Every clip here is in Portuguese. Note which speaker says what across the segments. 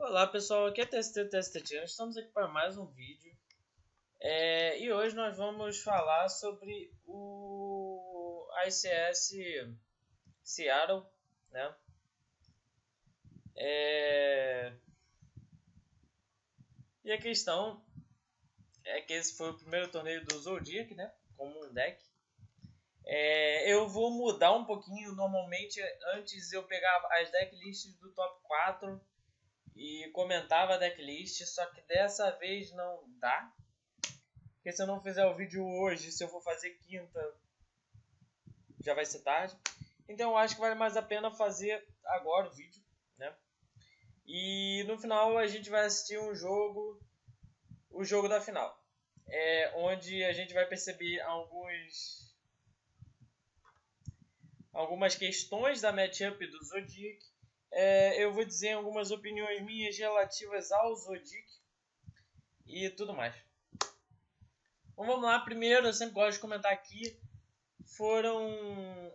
Speaker 1: Olá pessoal, aqui é TST, estamos aqui para mais um vídeo e hoje nós vamos falar sobre o ICS Seattle, né? E a questão é que esse foi o primeiro torneio do Zodiac, né? Como um deck. Eu vou mudar um pouquinho, normalmente antes eu pegava as decklists do top 4 e comentava a decklist, só que dessa vez não dá. Porque se eu não fizer o vídeo hoje, se eu for fazer quinta, já vai ser tarde. Então eu acho que vale mais a pena fazer agora o vídeo, né? E no final a gente vai assistir o jogo da final. Onde a gente vai perceber algumas questões da matchup do Zodiac. Eu vou dizer algumas opiniões minhas relativas ao Zodiac e tudo mais. Então vamos lá, primeiro, eu sempre gosto de comentar aqui, foram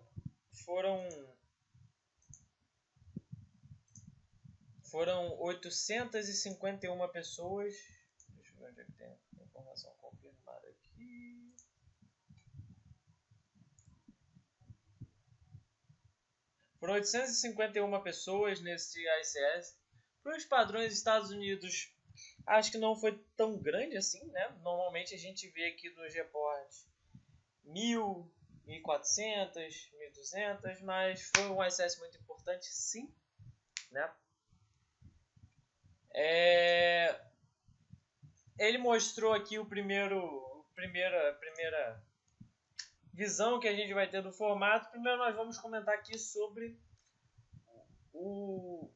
Speaker 1: 851 pessoas. Deixa eu ver onde é que tem a informação confirmada aqui. Foram 851 pessoas nesse ICS. Para os padrões dos Estados Unidos, acho que não foi tão grande assim, né? Normalmente a gente vê aqui nos reportes 1.000, 1.400, 1.200, mas foi um ICS muito importante, sim, né? Ele mostrou aqui a primeira visão que a gente vai ter do formato. Primeiro nós vamos comentar aqui sobre o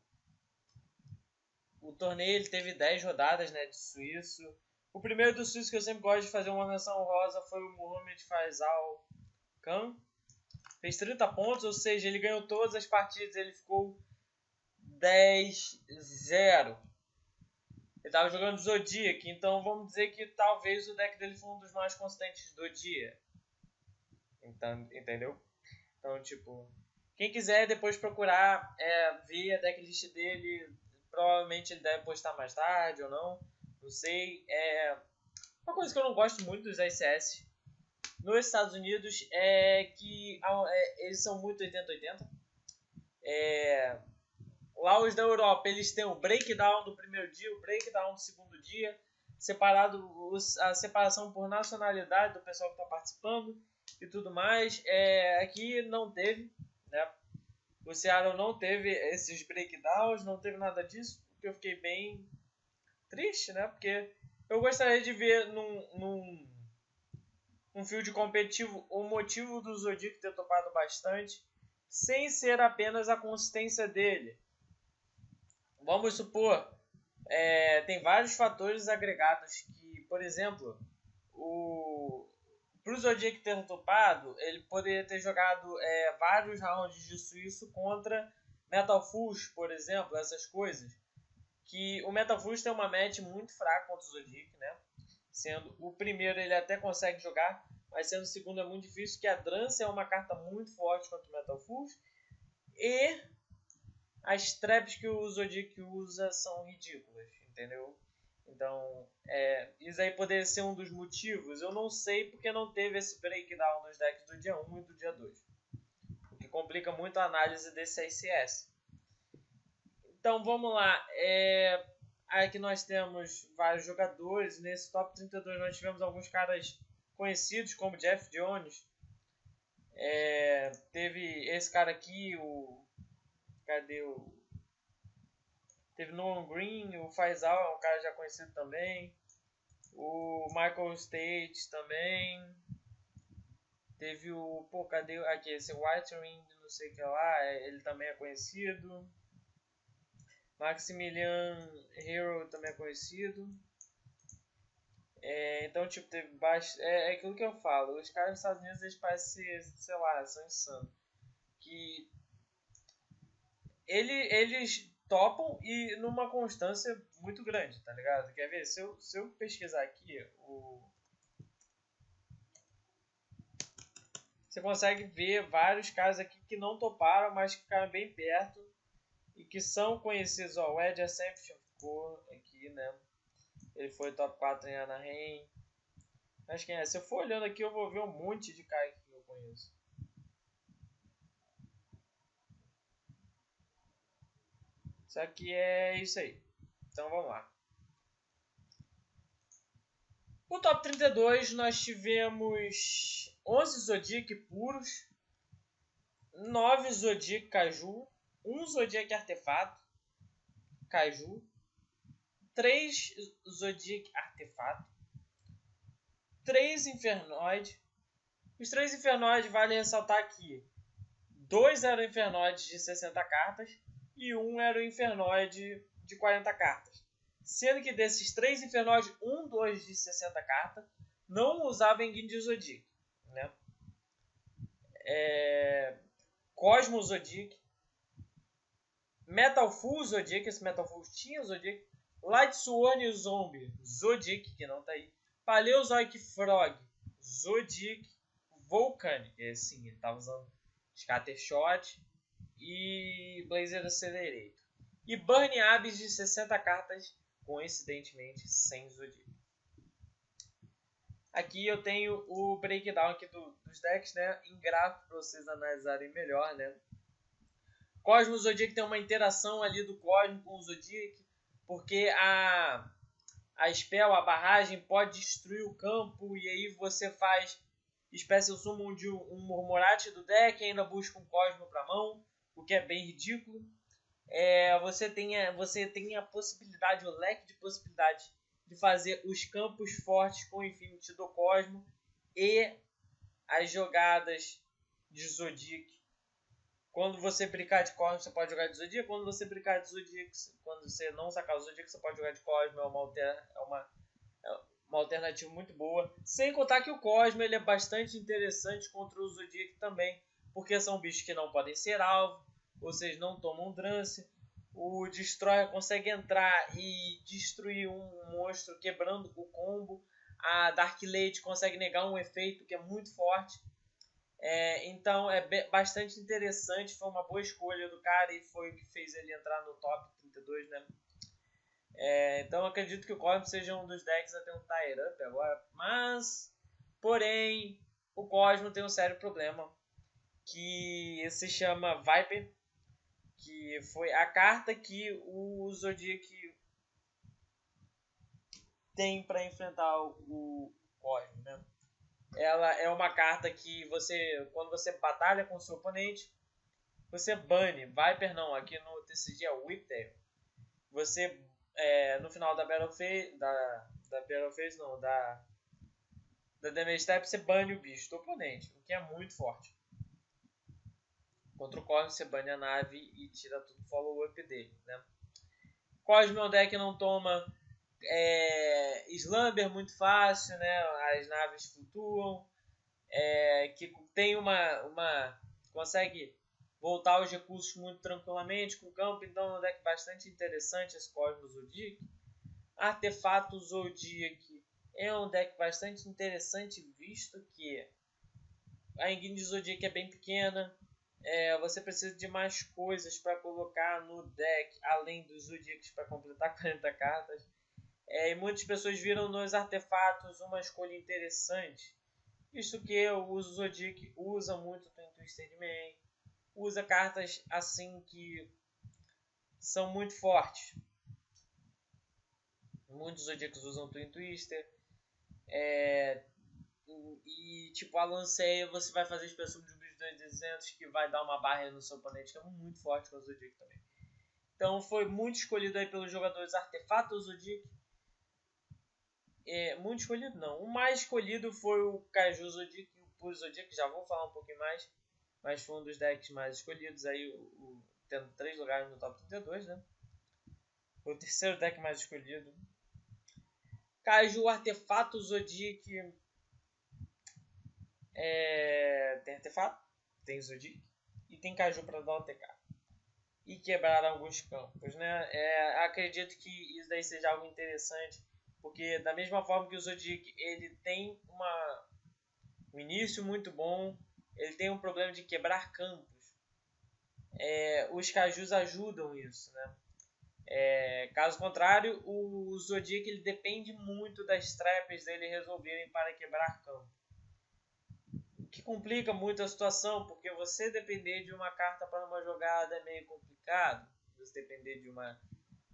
Speaker 1: torneio. Ele teve 10 rodadas, né, de suíço. O primeiro do suíço que eu sempre gosto de fazer uma menção rosa foi o Mohamed Faisal Khan. Fez 30 pontos, ou seja, ele ganhou todas as partidas, ele ficou 10-0. Ele estava jogando Zodiac, então vamos dizer que talvez o deck dele foi um dos mais consistentes do dia. Então, entendeu? Então, tipo, quem quiser depois procurar ver a decklist dele, provavelmente ele deve postar mais tarde ou não sei. Uma coisa que eu não gosto muito dos ICS nos Estados Unidos é que eles são muito 80-80. Lá os da Europa, eles têm o breakdown do primeiro dia, o breakdown do segundo dia, a separação por nacionalidade do pessoal que está participando e tudo mais. Aqui não teve, né? O Seattle não teve esses breakdowns, não teve nada disso, porque eu fiquei bem triste, né? Porque eu gostaria de ver num field competitivo o motivo do Zodiac ter topado bastante, sem ser apenas a consistência dele. Vamos supor, tem vários fatores agregados que, por exemplo, para o Zodiac ter topado, ele poderia ter jogado vários rounds de suíço contra Metal Fools, por exemplo, essas coisas. Que o Metal Fools tem uma match muito fraca contra o Zodiac, né? Sendo o primeiro ele até consegue jogar, mas sendo o segundo é muito difícil, que a Drance é uma carta muito forte contra o Metal Fools. E as traps que o Zodiac usa são ridículas, entendeu? Então, isso aí poderia ser um dos motivos. Eu não sei porque não teve esse breakdown nos decks do dia 1 e do dia 2. O que complica muito a análise desse ICS. Então, vamos lá. Aqui nós temos vários jogadores. Nesse top 32 nós tivemos alguns caras conhecidos, como Jeff Jones. Teve esse cara aqui, teve Nolan Green, o Faisal é um cara já conhecido também. O Michael State também. Teve aqui esse White Ring, não sei o que lá, ele também é conhecido. Maximilian Hero também é conhecido. Então, tipo, teve aquilo que eu falo. Os caras dos Estados Unidos, eles parecem, sei lá, são insanos. Que eles topam e numa constância muito grande, tá ligado? Quer ver? Se eu pesquisar aqui, você consegue ver vários caras aqui que não toparam, mas que ficaram bem perto e que são conhecidos. Ó, o Ed Assumption ficou aqui, né? Ele foi top 4 em Anaheim. Mas quem é? Se eu for olhando aqui, eu vou ver um monte de cara que eu conheço. Só que é isso aí. Então vamos lá. O top 32 nós tivemos 11 Zodiac puros, 9 Zodiac Kaiju, 1 Zodiac Artefato Kaiju, 3 Zodiac Artefato, 3 Infernoid. Os 3 Infernoid vale ressaltar que 2 eram Infernoids de 60 cartas e 1 era o Infernoid de 40 cartas. Sendo que desses 3 Infernoids, 2 de 60 cartas, não usava Engine de Zodiac. Né? Cosmo Zodiac, Metal Full Zodiac, esse Metal Full tinha Zodiac, Light Sworn Zombie Zodiac, que não tá aí, Paleozoic Frog Zodiac, Volcanic, sim, ele tava usando Scattershot e Blazer Accelerator. E Burn Abyss de 60 cartas, coincidentemente sem Zodiac. Aqui eu tenho o breakdown aqui dos decks, né, em gráfico para vocês analisarem melhor, né. Cosmo Zodiac tem uma interação ali do Cosmo com o Zodiac, porque a spell, a barragem, pode destruir o campo, e aí você faz Special Summon de um Murmurati do deck e ainda busca um Cosmo para mão, o que é bem ridículo. Você tem a possibilidade, o leque de possibilidades de fazer os campos fortes com o Infinity do Cosmo e as jogadas de Zodiac. Quando você brincar de Cosmo, você pode jogar de Zodiac. Quando você brincar de Zodiac, quando você não sacar o Zodiac, você pode jogar de Cosmo. É uma alternativa muito boa. Sem contar que o Cosmo ele é bastante interessante contra o Zodiac também, porque são bichos que não podem ser alvo, ou seja, não tomam Drance. O Destroyer consegue entrar e destruir um monstro quebrando o combo. A Dark Lady consegue negar um efeito que é muito forte. Então é bastante interessante. Foi uma boa escolha do cara e foi o que fez ele entrar no top 32, né? Então acredito que o Cosmo seja um dos decks a ter um Tire Up agora. Mas, porém, o Cosmo tem um sério problema, que se chama Viper, que foi a carta que o Zodiac tem para enfrentar o Cosmo, né? Ela é uma carta que você, quando você batalha com o seu oponente, você bane. Viper não, aqui no TCG é Whiptail. Você, no final da Battle Phase, da Battle Phase não, da Damage Type, você bane o bicho do oponente, o que é muito forte. Contra o Cosmo, você bane a nave e tira tudo o follow-up dele, né? Cosmo é um deck que não toma Slumber muito fácil, né? As naves flutuam, que tem consegue voltar os recursos muito tranquilamente com o campo, então é um deck bastante interessante esse Cosmo Zodiac. Artefato Zodiac é um deck bastante interessante, visto que a engine de Zodiac é bem pequena. Você precisa de mais coisas para colocar no deck, além dos Zodiacs para completar 40 cartas. E muitas pessoas viram nos artefatos uma escolha interessante, visto que o Zodiac usa muito o Twisted Man, usa cartas assim que são muito fortes. Muitos Zodiacs usam Twin Twister. E tipo, a lanceia você vai fazer expressão de um bicho 200 que vai dar uma barra no seu oponente, que é muito forte com o Zodiac também. Então foi muito escolhido aí pelos jogadores artefato Zodiac. Muito escolhido não. O mais escolhido foi o Kaiju Zodiac e o Puro Zodiac, já vou falar um pouquinho mais. Mas foi um dos decks mais escolhidos aí, tendo 3 lugares no top 32, né? Foi o terceiro deck mais escolhido. Kaiju Artefato Zodiac. Tem artefato, tem Zodiac e tem Kaiju para dar OTK. E quebrar alguns campos, né? Acredito que isso daí seja algo interessante, porque da mesma forma que o Zodiac ele tem um início muito bom, ele tem um problema de quebrar campos. os cajus ajudam isso, né? Caso contrário, o Zodiac ele depende muito das traps dele resolverem para quebrar campo. O que complica muito a situação, porque você depender de uma carta para uma jogada é meio complicado. Você depender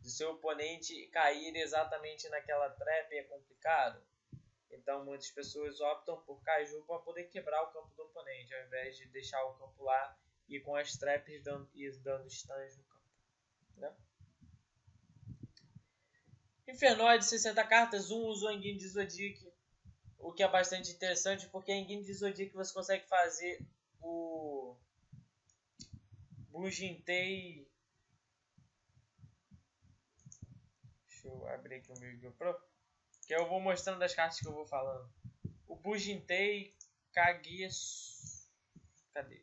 Speaker 1: do seu oponente cair exatamente naquela trap é complicado. Então muitas pessoas optam por caju para poder quebrar o campo do oponente, ao invés de deixar o campo lá e com as traps dando stuns no campo, né? Infernoid, 60 cartas, usa o Enguine de Zodiac, o que é bastante interessante, porque a Enguine de Zodiac você consegue fazer o Bujintei. Deixa eu abrir aqui o meu GoPro, que eu vou mostrando as cartas que eu vou falando. O Bujintei Kagesu. Cadê?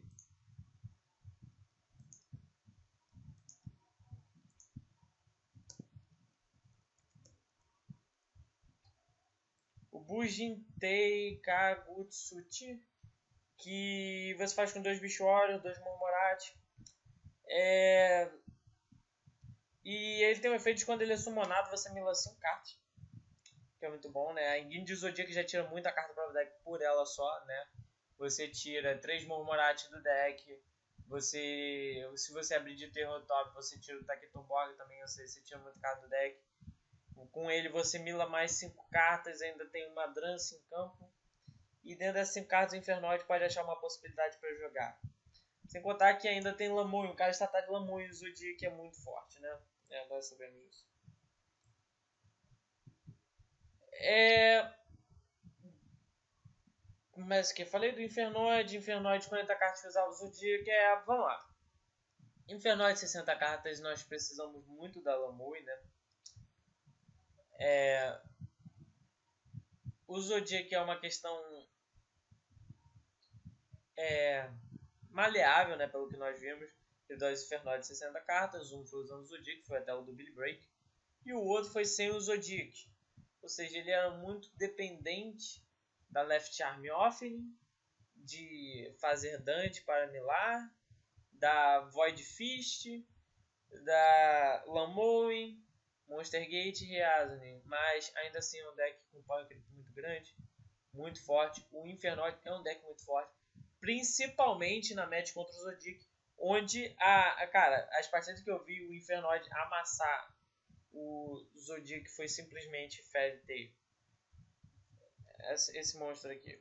Speaker 1: O Bujintei Kagutsuchi, que você faz com 2 Bichori, 2 Mormorati. E ele tem um efeito de quando ele é summonado, você mila 5 cartas. Que é muito bom, né? A Enguine de Zodiac já tira muita carta para o deck por ela só, né? Você tira 3 Mormorati do deck. Se você abrir de Terror Top, você tira o Taketomborg também, você tira muita carta do deck. Com ele você mila mais 5 cartas, ainda tem uma Drance em campo. E dentro dessas 5 cartas o Infernoid pode achar uma possibilidade para jogar. Sem contar que ainda tem Lamoon, o cara está de Lamoon e o Zodiac é muito forte, né? Nós sabemos disso. Mas que falei do Infernoid 40 cartas que usava o Zodiac, vamos lá. Infernoid 60 cartas, nós precisamos muito da Lamoon, né? O Zodiac é uma questão maleável, né? Pelo que nós vimos. Ele dá os Infernoid de 60 cartas, um foi usando o Zodiac, foi até o do Billy Break, e o outro foi sem o Zodiac. Ou seja, ele era muito dependente da Left Arm Offering, de fazer Dante para milar, da Void Fist, da Lamoin, Monster Gate e Reasoning. Mas ainda assim é um deck com power creep muito grande, muito forte. O Infernoid é um deck muito forte, principalmente na match contra o Zodiac, onde cara, as partidas que eu vi o Infernoid amassar o Zodiac foi simplesmente Fairy Tail. Esse monstro aqui.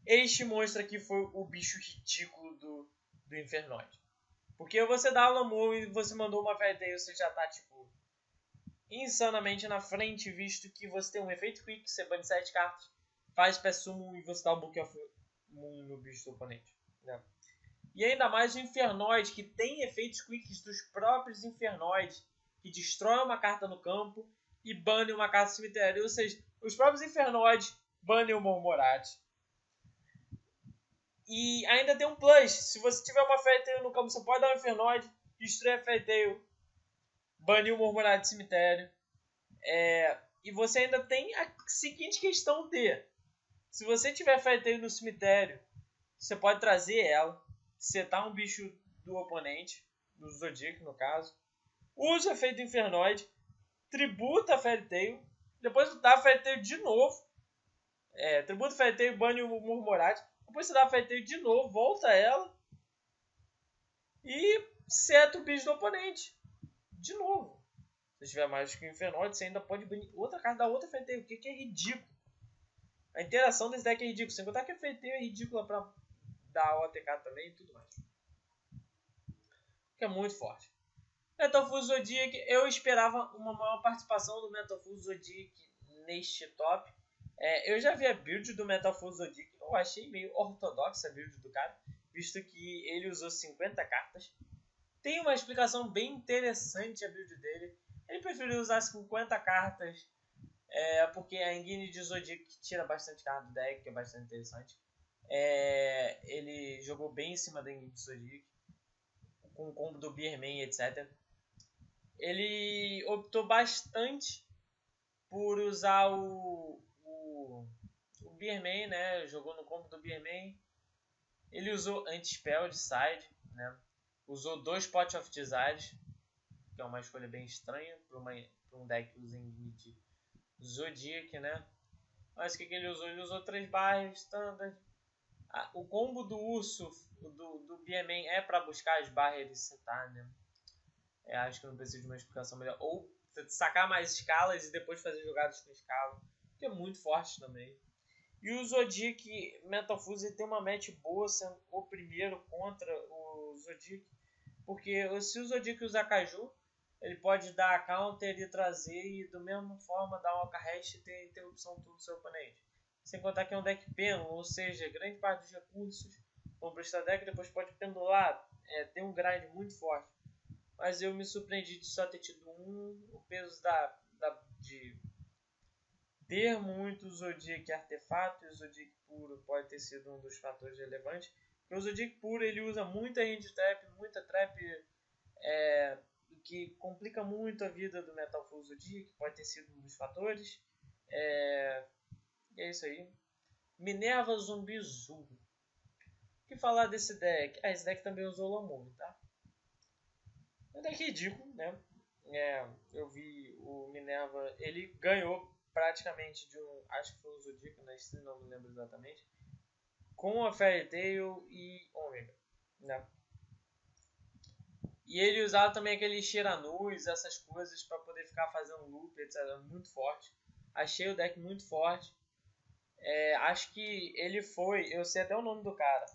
Speaker 1: Este monstro aqui foi o bicho ridículo do Infernoid. Porque você dá Lamour e você mandou uma Fairy Tail, você já tá tipo insanamente na frente, visto que você tem um efeito quick, você bane 7 cartas, faz Pé Summon e você dá um Book of Moon no bicho do oponente, né? E ainda mais o Infernoid, que tem efeitos quicks dos próprios Infernoids, que destrói uma carta no campo e bane uma carta do cemitério. Ou seja, os próprios Infernoids banem o Mormorati. E ainda tem um plus. Se você tiver uma Fairy Tail no campo, você pode dar um Infernoid, destruir a Fairy Tail, banir o Mormorati do cemitério. E você ainda tem a seguinte questão de: se você tiver Fairy Tail no cemitério, você pode trazer ela, setar um bicho do oponente, do Zodiac no caso, usa o efeito Infernoid, tributa a Fairy Tail, depois dá a Fairy Tail de novo, tributa a Fairy Tail, bane o Mormorati, depois você dá a Fairy Tail de novo, volta ela e seta o bicho do oponente de novo. Se tiver mais que o Infernoid, você ainda pode banir outra carta da outra Fairy Tail, o que é ridículo. A interação desse deck é ridícula, sem contar que a Fairy Tail é ridícula pra dar OTK também e tudo mais. Que é muito forte. Metal Full Zodiac, eu esperava uma maior participação do Metal Full Zodiac neste top. Eu já vi a build do Metal Full Zodiac, eu achei meio ortodoxa a build do cara, visto que ele usou 50 cartas. Tem uma explicação bem interessante a build dele. Ele preferiu usar 50 cartas, porque a Enguine de Zodiac tira bastante carta do deck, que é bastante interessante. Ele jogou bem em cima da Enguine de Zodiac, com o combo do Beerman, etc. Ele optou bastante por usar o Beerman, né? Jogou no combo do Beerman. Ele usou Anti-Spell de side, né? Usou 2 Pot of Desires, que é uma escolha bem estranha para um deck que usa de Zodiac, né? Mas o que ele usou? Ele usou 3 barras standard. O combo do urso, do BMN, é para buscar as barras e setar, né? Acho que não precisa de uma explicação melhor. Ou sacar mais escalas e depois fazer jogadas com escala, que é muito forte também. E o Zodiac Metal Fuse tem uma match boa sendo o primeiro contra o Zodiac. Porque se o Zodiac usar Kaiju, ele pode dar counter e trazer e da mesma forma dar um Alcarrest e ter interrupção tudo do seu oponente. Sem contar que é um deck pêndulo, ou seja, grande parte dos recursos vão para esse deck, depois pode pendular, tem um grind muito forte. Mas eu me surpreendi de só ter tido o peso de ter muito Zodiac artefato, e o Zodiac puro pode ter sido um dos fatores relevantes. Porque o Zodiac puro ele usa muita hand trap, muita trap que complica muito a vida do Metal Full Zodiac, que pode ter sido um dos fatores. E é isso aí. Minerva Zumbi Zul. O que falar desse deck? Esse deck também usou Lamone, tá? É um deck ridículo, né? Eu vi o Minerva, ele ganhou praticamente de um, acho que foi um Zodiac, na stream, não me lembro exatamente, com a Fairy Tail e Omega, né? E ele usava também aqueles Shiranus, essas coisas para poder ficar fazendo loop, etc. Muito forte. Achei o deck muito forte. Acho que ele foi, eu sei até o nome do cara.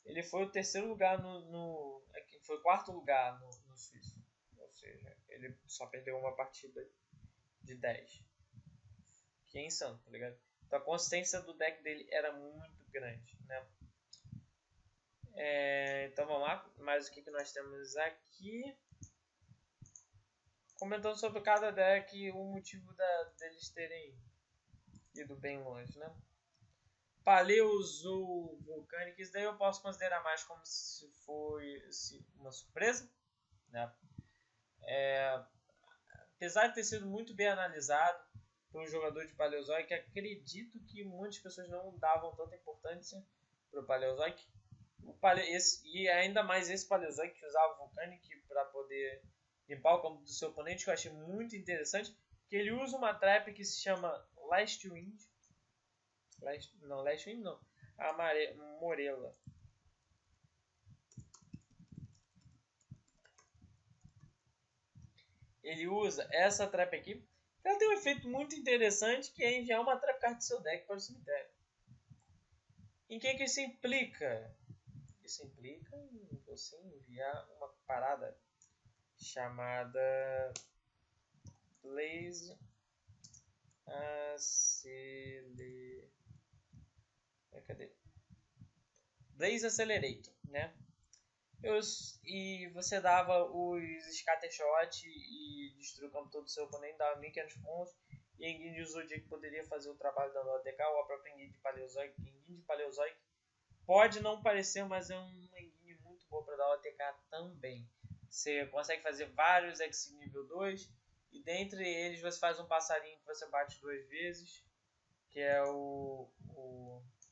Speaker 1: Ele foi o terceiro lugar foi o quarto lugar no suíço. Ou seja, ele só perdeu uma partida de 10. Que é insano, tá ligado? Então a consistência do deck dele era muito grande, né? Então vamos lá. Mas o que nós temos aqui? Comentando sobre cada deck e o motivo deles terem ido bem longe, né? Paleozoa Vulcânica, isso daí eu posso considerar mais como se fosse uma surpresa, né? Apesar de ter sido muito bem analisado por um jogador de Paleozoic, acredito que muitas pessoas não davam tanta importância para o Paleozoic. E ainda mais esse Paleozoic que usava o Vulcanic para poder limpar o campo do seu oponente, que eu achei muito interessante, que ele usa uma trap que se chama Last Wind. Last Wind não. Morella. Ele usa essa trap aqui. Ela tem um efeito muito interessante, que é enviar uma trap card do seu deck para o cemitério. Em que isso implica? Isso implica em você enviar uma parada chamada Blaze Blaze Accelerator, né? E você dava os Scattershot e destruiu o campo todo do seu oponente, dava 1500 pontos. E a Engine de Zodiac poderia fazer o trabalho da OTK ou a própria Engine de Paleozoic. Engine de Paleozoic pode não parecer, mas é uma Engine muito boa para dar OTK também. Você consegue fazer vários X nível 2 e dentre eles você faz um passarinho que você bate 2 vezes, que é o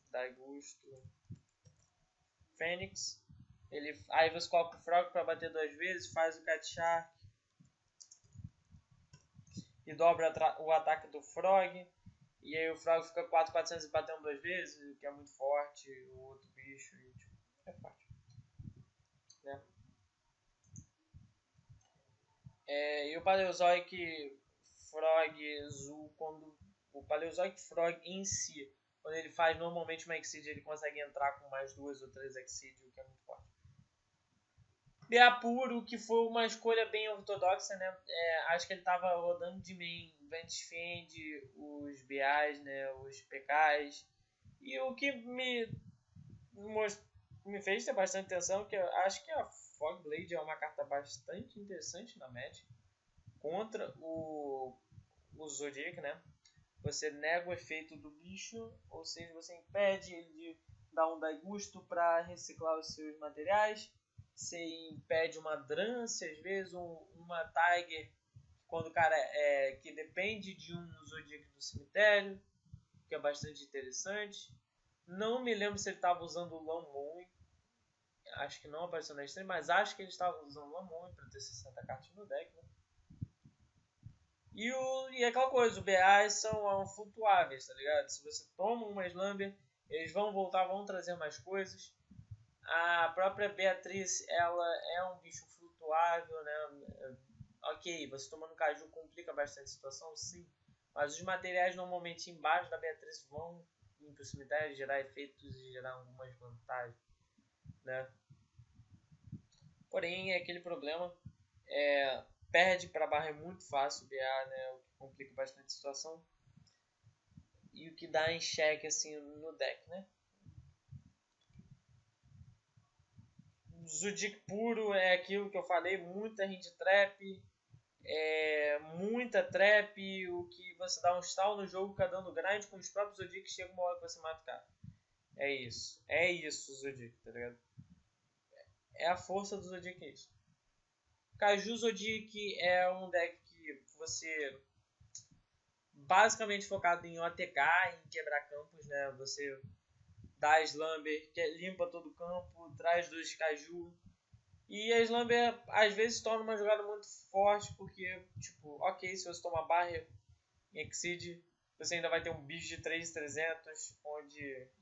Speaker 1: Daigusto Fênix. Aí você coloca o Frog para bater 2 vezes, faz o Cat Shark e dobra o ataque do Frog. E aí o Frog fica 4.400 e batendo 2 vezes, o que é muito forte. O outro bicho é forte, né? E o Paleozoic Frog Azul, quando o Paleozoic Frog em si, quando ele faz normalmente uma Exceed, ele consegue entrar com mais 2 ou 3 Exceed, o que é muito forte. BA Puro, que foi uma escolha bem ortodoxa, né? Acho que ele estava rodando de main, Vent Defend, os BAs, né? Os PKs. E o que me fez ter bastante atenção, que eu acho que a Fogblade é uma carta bastante interessante na match contra o Zodiac, né? Você nega o efeito do bicho, ou seja, você impede ele de dar um Daigusto para reciclar os seus materiais. Você impede uma Drance, às vezes, uma Tiger, quando o cara que depende de um Zodiac do cemitério, que é bastante interessante. Não me lembro se ele estava usando o Lamon. Acho que não apareceu na stream, mas acho que ele estava usando o Lamon para ter 60 cartas no deck, né? E aquela coisa, os BAs são flutuáveis, tá ligado? Se você toma uma Slumber, eles vão voltar, vão trazer mais coisas. A própria Beatriz, ela é um bicho flutuável, né? Ok, você tomando caju complica bastante a situação, sim. Mas os materiais normalmente embaixo da Beatriz vão ir para o cemitério, gerar efeitos e gerar algumas vantagens, né? Porém, é aquele problema, perde para barra é muito fácil o BA, né? O que complica bastante a situação. E o que dá em xeque assim no deck, né? Zodiac puro é aquilo que eu falei, muita hand trap, muita trap, o que você dá um stall no jogo, fica dando grind com os próprios Zodiac, chega uma hora que você mata o cara. É isso Zodiac, tá ligado? É a força do Zodiac, é isso. Caju Zodiac é um deck que você basicamente focado em OTK, em quebrar campos, né? Você dá Slumber, limpa todo o campo, traz 2 Caju. E a Slumber às vezes torna uma jogada muito forte, porque, tipo, ok, se você tomar barra em Exceed, você ainda vai ter um bicho de 3.300,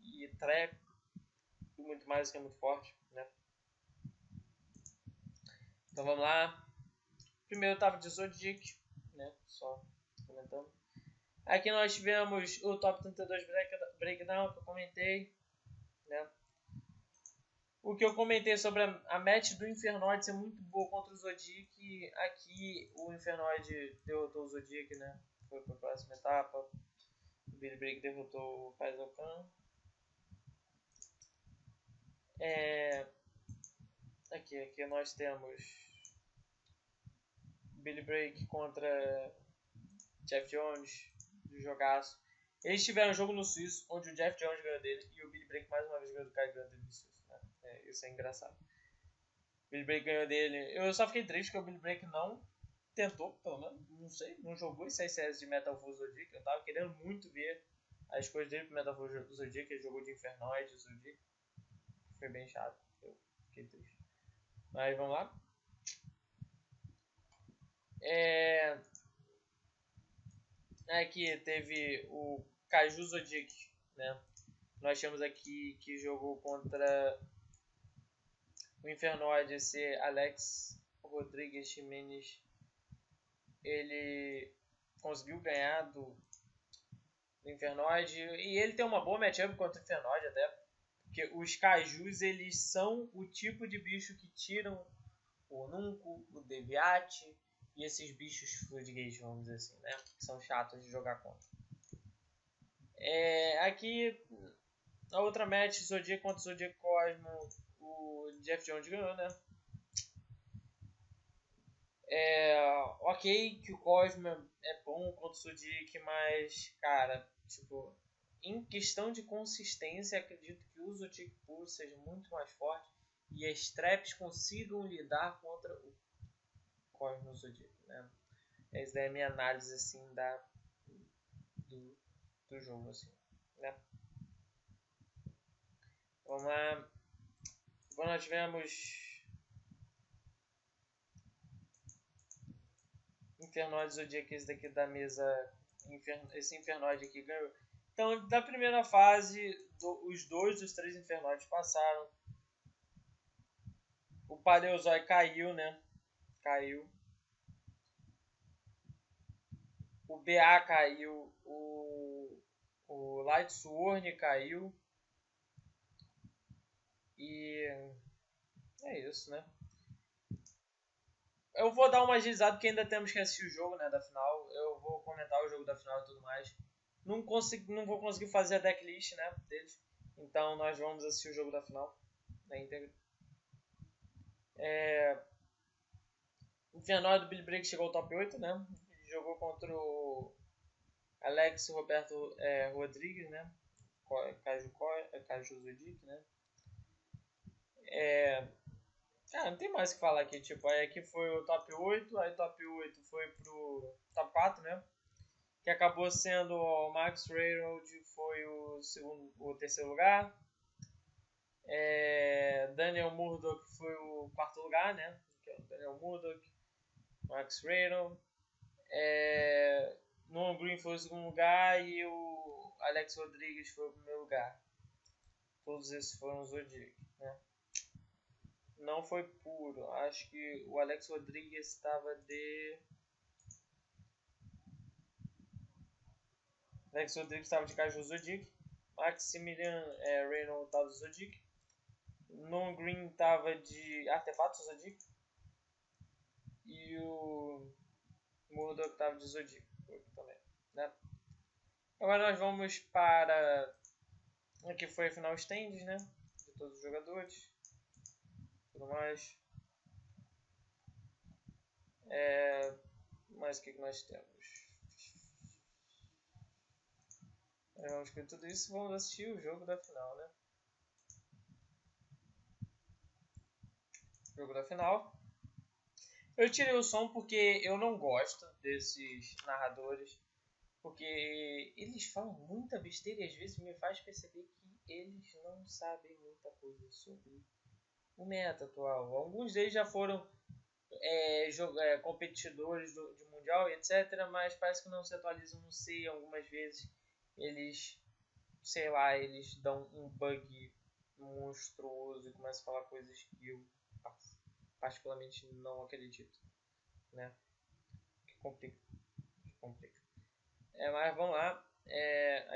Speaker 1: e trap, e muito mais, que é muito forte, né? Então vamos lá. Primeiro tava de Zodiac, né? Só comentando. Aqui nós tivemos o top 32 breakdown que eu comentei, né? O que eu comentei sobre a match do Infernoid ser muito boa contra o Zodiac. Aqui o Infernoid derrotou o Zodiac, né? Foi para a próxima etapa. O Billy Break derrotou o Kaizokan. Aqui nós temos Billy Break contra Jeff Jones, do jogaço. Eles tiveram um jogo no Suíço, onde o Jeff Jones ganhou dele e o Billy Break mais uma vez ganhou do cara dele no Suíço, né? Isso é engraçado. O Billy Break ganhou dele. Eu só fiquei triste que o Billy Break não tentou, pelo menos, não sei, não jogou os 6 CS de Metal Full Zodiac. Eu tava querendo muito ver as coisas dele pro Metal Full Zodiac, ele jogou de Infernoid, Zodiac. Foi bem chato, eu fiquei triste. Mas vamos lá. Aqui teve o Caju Zodiac, né? Nós temos aqui que jogou contra o Infernoid, esse Alex Rodrigues Jimenez. Ele conseguiu ganhar do Infernoid e ele tem uma boa matchup contra o Infernoid até, porque os Cajus eles são o tipo de bicho que tiram o Nunco, o Deviate e esses bichos Floodgate, vamos dizer assim, né? Que são chatos de jogar contra. Aqui a outra match, Zodiac contra Zodiac Cosmo, o Jeff Jones ganhou, né? Ok que o Cosmo é bom contra o Zodiac, mas, cara, tipo, em questão de consistência, acredito que o Zodiac Puro seja muito mais forte e as traps consigam lidar contra o Cosmo Zodiac, né? Essa é a minha análise, assim, do jogo, assim, né? Vamos lá. Agora nós tivemos Infernoid Zodiac, esse daqui da mesa, esse Infernoid aqui ganhou. Então, da primeira fase, os 2 dos 3 Infernoides passaram. O Paleozoi caiu, né? Caiu. O BA caiu. O Light Sworn caiu. E é isso, né? Eu vou dar uma agilizada porque ainda temos que assistir o jogo, né, da final. Eu vou comentar o jogo da final e tudo mais. Não vou conseguir fazer a decklist, né, deles. Então nós vamos assistir o jogo da final na íntegra. O Infernoid do Billy Break chegou ao top 8, né? Ele jogou contra o Alex Roberto Rodrigues, né? Caju Zodiac, né? Cara, não tem mais o que falar aqui. Tipo, aí aqui foi o top 8, aí top 8 foi pro top 4, né? que acabou sendo o Max Railroad, foi o terceiro lugar. Daniel Murdoch foi o quarto lugar, né? Que é o Daniel Murdoch, Max Railroad. Noah Green foi o segundo lugar e o Alex Rodrigues foi o primeiro lugar. Todos esses foram Zodiac, né? Não foi puro. Acho que o Alex Rodrigues estava de... Alex Rodrigues estava de Caju Zodiac. Maximilian Reynolds estava de Zodiac. Noah Green estava de Artefatos Zodiac. E o Murdoch estava de Zodiac também, né? Agora nós vamos para... Aqui foi a final stands, né? De todos os jogadores. Tudo mais. Mas o que nós temos? Vamos ver tudo isso, vamos assistir o jogo da final, né? Jogo da final. Eu tirei o som porque eu não gosto desses narradores, porque eles falam muita besteira e às vezes me faz perceber que eles não sabem muita coisa sobre o meta atual. Alguns deles já foram competidores de mundial e etc, mas parece que não se atualizam, não sei, algumas vezes eles, sei lá, eles dão um bug monstruoso e começam a falar coisas que eu particularmente não acredito, né? Que complica. Mas vamos lá.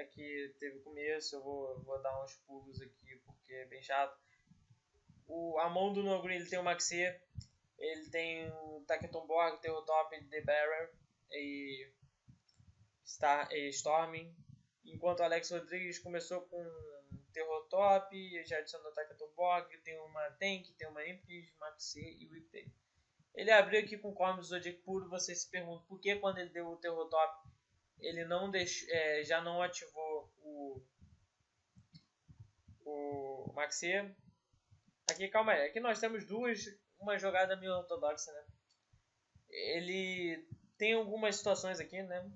Speaker 1: Aqui teve o começo, eu vou dar uns pulos aqui porque é bem chato. A mão do No Green, ele tem o Maxi, ele tem o Taketon-Borg, tem o Top, The Bearer e Storming. Enquanto o Alex Rodrigues começou com Terror Top, já adicionou o Taketon-Borg, tem uma Tank, tem uma Empress, Maxi e Whip. Ele abriu aqui com Cormos Zodiac puro. Você se pergunta por que quando ele deu o Terror Top ele não deixou, já não ativou o Maxi. Aqui, calma aí. Aqui nós temos uma jogada meio ortodoxa, né? Ele tem algumas situações aqui, né?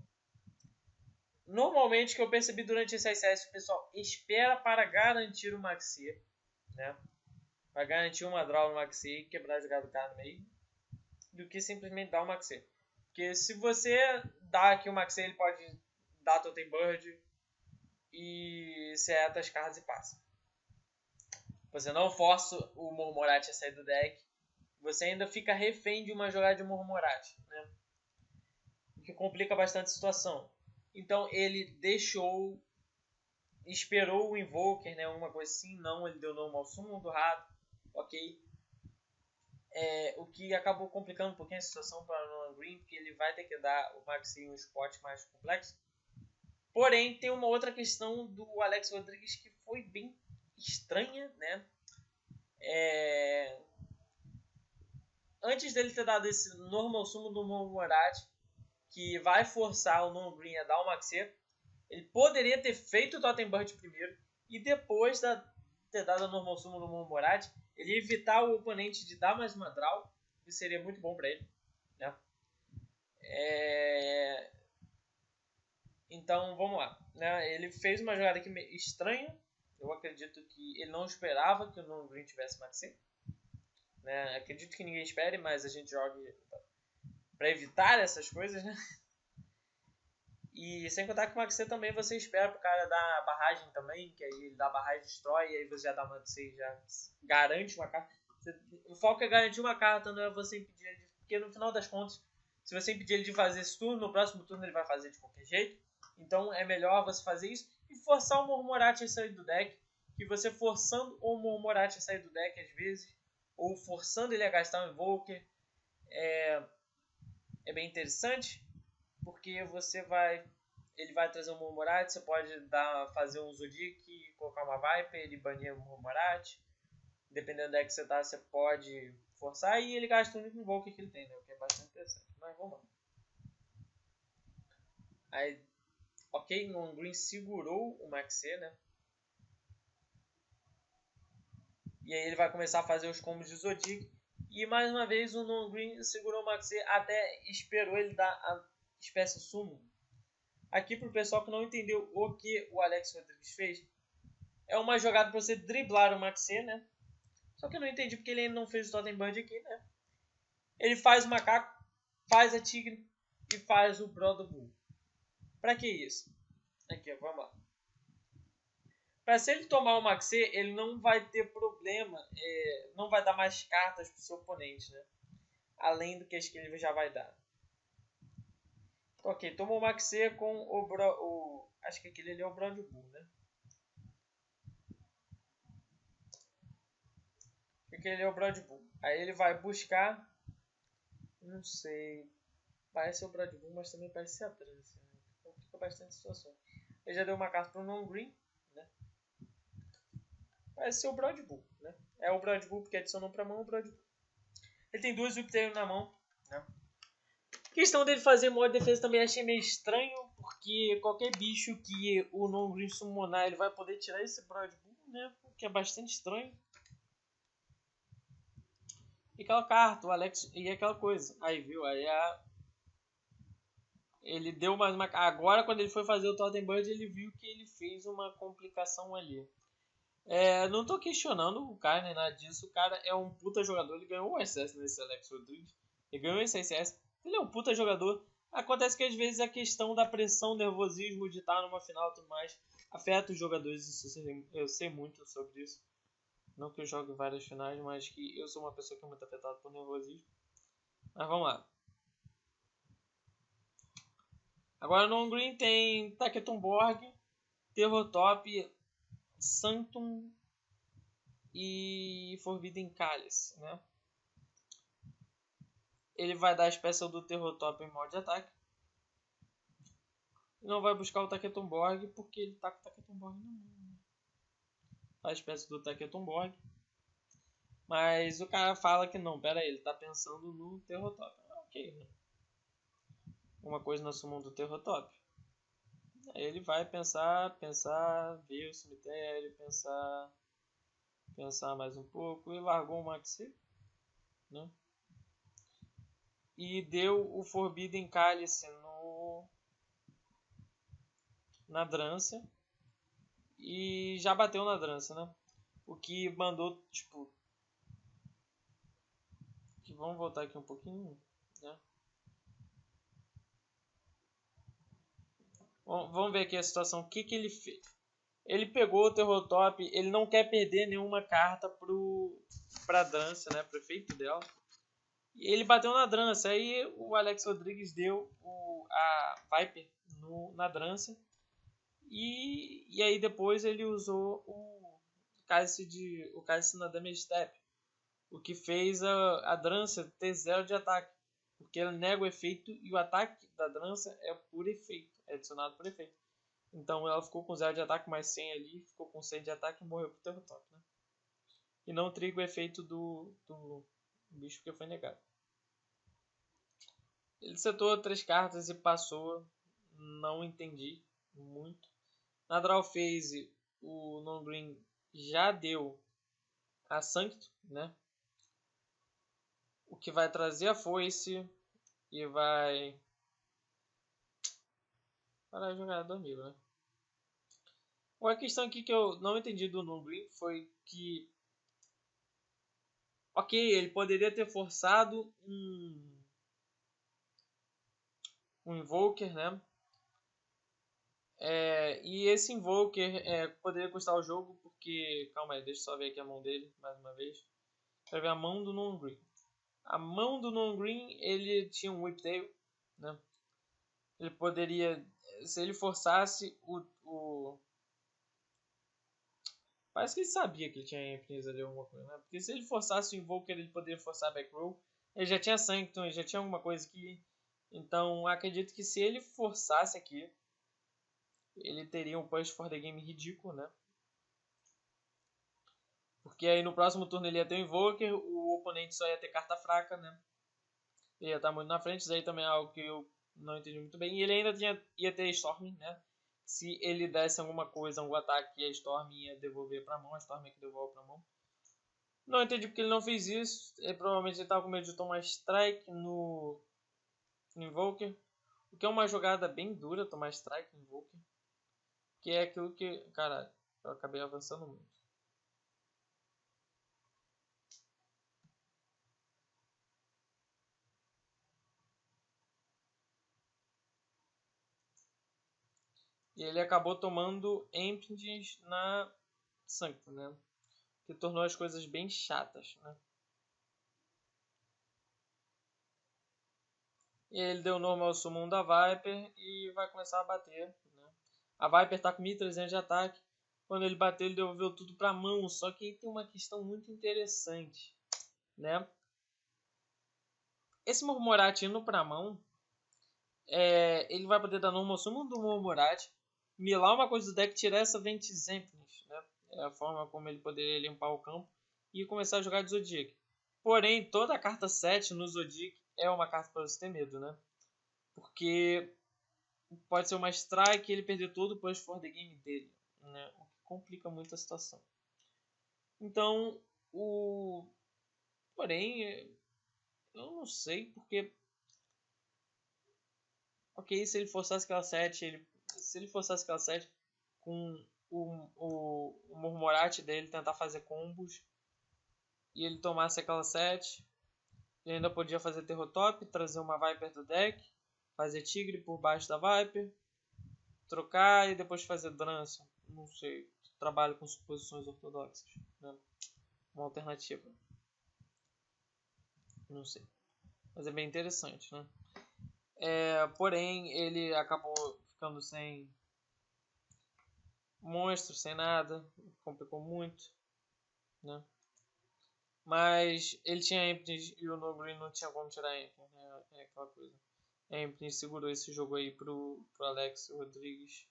Speaker 1: Normalmente, que eu percebi durante esse SS, o pessoal espera para garantir o Maxi, né? Para garantir uma draw no Maxi e quebrar a jogada do cara no meio, do que simplesmente dar o Maxi. Porque se você dá aqui o Maxi, ele pode dar Totem Bird e seta as cartas e passa. Você não força o Murmurat a sair do deck, você ainda fica refém de uma jogada de Murmurat, né? O que complica bastante a situação. Então ele esperou o Invoker, né? Uma coisa assim, não, ele deu normal summon do rato, ok. O que acabou complicando um pouquinho a situação para o Nolan Green, porque ele vai ter que dar o Maxi um spot mais complexo. Porém, tem uma outra questão do Alex Rodrigues que foi bem estranha, né? Antes dele ter dado esse normal summon do Murmurat, que vai forçar o Non Green a dar o Maxi, ele poderia ter feito o Totem Bird primeiro e depois ter dado a normal summon do Murmurat, ele evitar o oponente de dar mais uma draw, que seria muito bom para ele, né? Então vamos lá, né? Ele fez uma jogada aqui meio estranha. Eu acredito que ele não esperava que o Non Green tivesse Maxi, né? Acredito que ninguém espere, mas a gente joga para evitar essas coisas, né? E sem contar que o Maxi também você espera pro cara dar barragem também, que aí ele dá barragem, destrói, e aí você já dá uma, você já garante uma carta. O foco é garantir uma carta, não é você impedir ele, porque no final das contas, se você impedir ele de fazer esse turno, no próximo turno ele vai fazer de qualquer jeito. Então é melhor você fazer isso e forçar o Murmurat a sair do deck, que você forçando o Murmurat a sair do deck às vezes, ou forçando ele a gastar um Invoker, é bem interessante, porque ele vai trazer um Murmurat, você pode fazer um Zodiac, colocar uma Viper, ele banir o Murmurat, dependendo do deck que você tá, você pode forçar, e ele gasta o único Invoker que ele tem, né? O que é bastante interessante, mas vamos lá. Aí, ok, o Green segurou o Maxi, né? E aí ele vai começar a fazer os combos de Zodiac. E mais uma vez o Green segurou o Maxi, até esperou ele dar a espécie summon. Aqui pro pessoal que não entendeu o que o Alex Rodrigues fez, é uma jogada para você driblar o Maxi, né? Só que eu não entendi porque ele ainda não fez o Totem Bird aqui, né? Ele faz o macaco, faz a tigre e faz o Brother Bull. Pra que isso? Aqui, vamos lá. Pra se ele tomar o Maxi, ele não vai ter problema, não vai dar mais cartas pro seu oponente, né? Além do que a skill já vai dar. Ok, tomou o Maxi com o acho que aquele ali é o Brother Bull, né? Aquele é o Brother Bull. Aí ele vai buscar, não sei, parece o Brother Bull, mas também parece ser a Trance, né? Então fica bastante situação. Ele já deu uma carta para o non-green, né? Parece ser o Brother Bull, né? É o Brother Bull porque adicionou para mão o Brother Bull. Ele tem 2 Whiptail na mão, né? A questão dele fazer modo de defesa também achei meio estranho, porque qualquer bicho que o non-green summonar, ele vai poder tirar esse Brother Bull, né? O que é bastante estranho. E aquela carta, o Alex, e aquela coisa. Aí, viu? Aí ele deu mais uma. Agora, quando ele foi fazer o Totem Bird, ele viu que ele fez uma complicação ali. Não tô questionando o cara nem nada disso. O cara é um puta jogador. Ele ganhou o SS nesse Alex Rodrigues. Ele ganhou esse SS. Ele é um puta jogador. Acontece que às vezes a questão da pressão, nervosismo de estar numa final e tudo mais afeta os jogadores. Isso eu sei muito sobre isso. Não que eu jogue várias finais, mas que eu sou uma pessoa que é muito afetada por nervosismo. Mas vamos lá. Agora no Green tem Taketumborg, Terrotop, Sanctum e Forbidden Cálice, né? Ele vai dar a espécie do Terrotop em modo de ataque. E não vai buscar o Taketumborg porque ele tá com o Taketumborg na mão. A espécie do Taketumborg. Mas o cara fala que não, pera aí, ele tá pensando no Terrotop. Ok, né? Uma coisa na summon do Terrotop. Aí ele vai pensar, ver o cemitério, pensar mais um pouco e largou o Maxi, né? E deu o Forbidden Cálice na Drância e já bateu na Drância, né? O que mandou, tipo, que vamos voltar aqui um pouquinho, né? Vamos ver aqui a situação, o que ele fez. Ele pegou o Terrotop, ele não quer perder nenhuma carta pra Drância, né? Pro efeito dela. E ele bateu na Drância. Aí o Alex Rodrigues deu a Viper na Drância. E aí depois ele usou o cálice na Damage Step. O que fez a Drância ter 0 de ataque. Porque ela nega o efeito e o ataque da Drância é por efeito. É adicionado por efeito. Então ela ficou com 0 de ataque mais 100 ali. Ficou com 100 de ataque e morreu pro Terrotop, né? E não triga o efeito do bicho que foi negado. Ele setou 3 cartas e passou. Não entendi muito. Na draw phase, o non-green já deu a Sanctum, né? O que vai trazer a foice e vai para a jogada do amigo, né? Uma questão aqui que eu não entendi do non-green foi que, ok, ele poderia ter forçado um Invoker, né? E esse Invoker poderia custar o jogo porque... Calma aí, deixa eu só ver aqui a mão dele mais uma vez. Pra ver a mão do non-green. A mão do non-green, ele tinha um Whiptail, né? Ele poderia... Se ele forçasse Parece que ele sabia que ele tinha Infinite ali alguma coisa, né? Porque se ele forçasse o Invoker, ele poderia forçar a back row. Ele já tinha Sanctum, ele já tinha alguma coisa aqui. Então, acredito que se ele forçasse aqui, ele teria um push for the game ridículo, né? Porque aí no próximo turno ele ia ter o Invoker, o oponente só ia ter carta fraca, né? Ele ia estar muito na frente, isso aí também é algo que eu não entendi muito bem. E ele ainda ia ter Storm, né? Se ele desse alguma coisa, algum ataque, a Storm ia devolver pra mão, a Storm é que devolve pra mão. Não entendi porque ele não fez isso. Provavelmente ele estava com medo de tomar strike no Invoker. O que é uma jogada bem dura, tomar strike Invoker. Que é aquilo que... Caralho, eu acabei avançando muito. E ele acabou tomando Emptiness na Sanctum, né? Que tornou as coisas bem chatas, né? E ele deu nome ao Summon da Viper e vai começar a bater, né? A Viper tá com 1300 de ataque. Quando ele bateu, ele devolveu tudo pra mão. Só que aí tem uma questão muito interessante, né? Esse Murmurat indo pra mão, ele vai poder dar normal summon do Murmurat, milar uma coisa do deck, tirar essa Ventis Emptiness, né? É a forma como ele poderia limpar o campo e começar a jogar de Zodiac. Porém, toda a carta 7 no Zodiac é uma carta para você ter medo, né? Porque pode ser uma strike e ele perder todo o push for the game dele, né? O que complica muito a situação. Então, porém, eu não sei porque... Ok, se ele forçasse aquela 7, se ele forçasse aquela 7 com o Murmurat dele tentar fazer combos e ele tomasse aquela 7, ele ainda podia fazer Terrotop, trazer uma Viper do deck, fazer Tigre por baixo da Viper, trocar e depois fazer Drance. Não sei, trabalho com suposições ortodoxas, né? Uma alternativa. Não sei. Mas é bem interessante, né? Porém, ele acabou ficando sem monstros, sem nada. Complicou muito, né? Mas ele tinha Empty e o No Green não tinha como tirar Empty, né? É aquela coisa. A Empty segurou esse jogo aí pro Alex Rodrigues.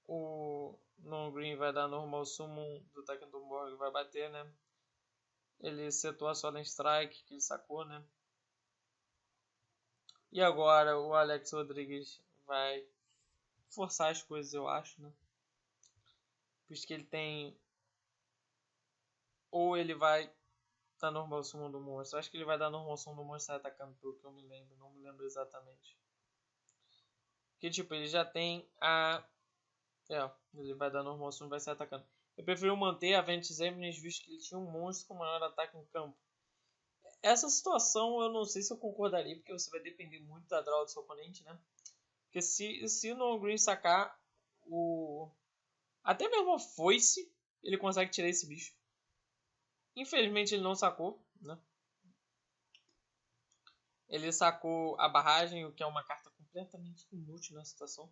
Speaker 1: O No Green vai dar normal summon do Tekkendorf, vai bater, né? Ele setou a Solen Strike que ele sacou, né? E agora o Alex Rodrigues vai forçar as coisas, eu acho, né? Visto que ele tem... Ou ele vai dar normal summon do monstro. Acho que ele vai dar normal summon do monstro atacando, pelo que eu me lembro. Não me lembro exatamente. Porque, tipo, ele já tem a... ele vai dar normal summon e vai sair atacando. Eu prefiro manter a Ventus Eminis, visto que ele tinha um monstro com maior ataque em campo. Essa situação eu não sei se eu concordaria, porque você vai depender muito da draw do seu oponente, né? Porque se o No Green sacar o... Até mesmo a foice, ele consegue tirar esse bicho. Infelizmente ele não sacou, né? Ele sacou a barragem, o que é uma carta completamente inútil na situação.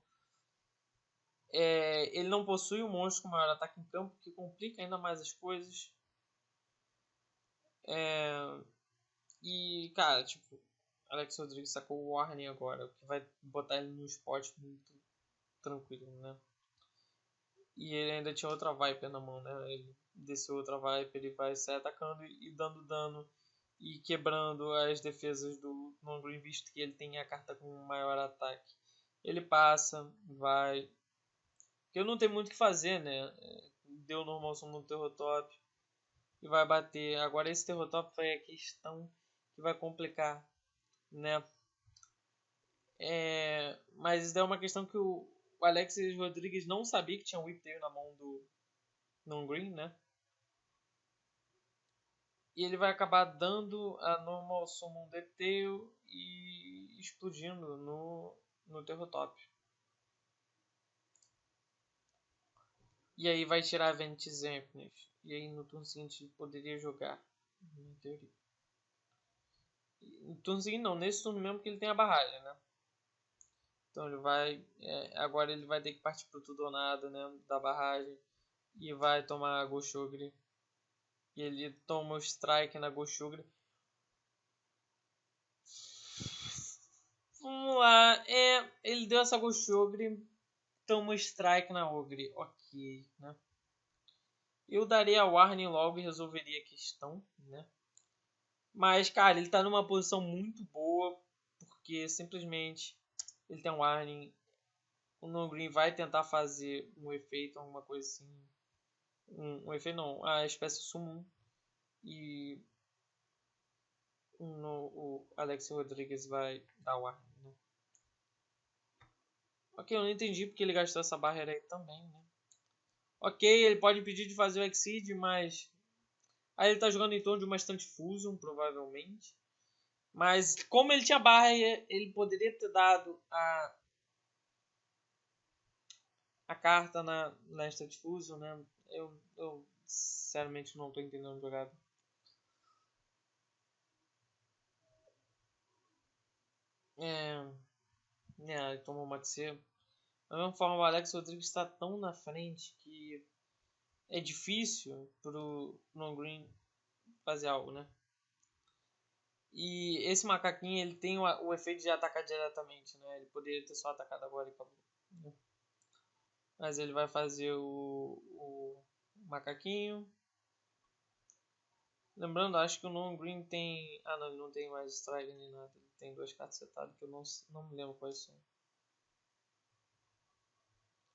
Speaker 1: Ele não possui um monstro com maior ataque em campo, que complica ainda mais as coisas. E, cara, tipo, Alex Rodrigues sacou o Warning agora, o que vai botar ele no spot muito tranquilo, né? E ele ainda tinha outra Viper na mão, né? Ele desceu outra Viper, ele vai sair atacando e dando dano e quebrando as defesas do Non Green, visto que ele tem a carta com maior ataque. Ele passa, vai. Porque não tem muito o que fazer, né? Deu normal som no Terrotop e vai bater. Agora esse Terrotop foi a questão que vai complicar, né? Mas isso é uma questão que o Alex Rodrigues não sabia que tinha um Whiptail na mão do Non Green, né? E ele vai acabar dando a normal summon Detail e explodindo no Terrotop. E aí vai tirar Ventis Emptiness. E aí no turno seguinte ele poderia jogar. Em teoria. No turno seguinte não, nesse turno mesmo que ele tem a barragem, né? Então ele vai... agora ele vai ter que partir pro tudo ou nada, né? Da barragem. E vai tomar a Goshogre. E ele toma o strike na Goshogre. Vamos lá. Ele deu essa Goshogre. Toma o strike na Ogre. Ok, né? Eu daria a Warning logo e resolveria a questão, né? Mas, cara, ele tá numa posição muito boa. Porque simplesmente ele tem um Warning. O No Green vai tentar fazer um efeito, alguma coisa assim. Um efeito não, a espécie Summon. E o Alex Rodrigues vai dar o ar. Né? Ok, eu não entendi porque ele gastou essa barreira aí também, né? Ok, ele pode impedir de fazer o Exceed, mas... Aí ele tá jogando em torno de uma Instant Fusion, provavelmente. Mas como ele tinha barra, ele poderia ter dado a carta na Instant Fusion, né? Eu sinceramente não tô entendendo a jogada. Ele tomou uma TC. Da mesma forma, o Alex Rodrigues está tão na frente que é difícil pro Non Green fazer algo, né? E esse macaquinho ele tem o efeito de atacar diretamente, né? Ele poderia ter só atacado agora e acabou. Né? Mas ele vai fazer o macaquinho. Lembrando, acho que o Non Green tem... Ah não, ele não tem mais strike nem nada. Ele tem 2 cartas setadas que eu não me lembro quais são.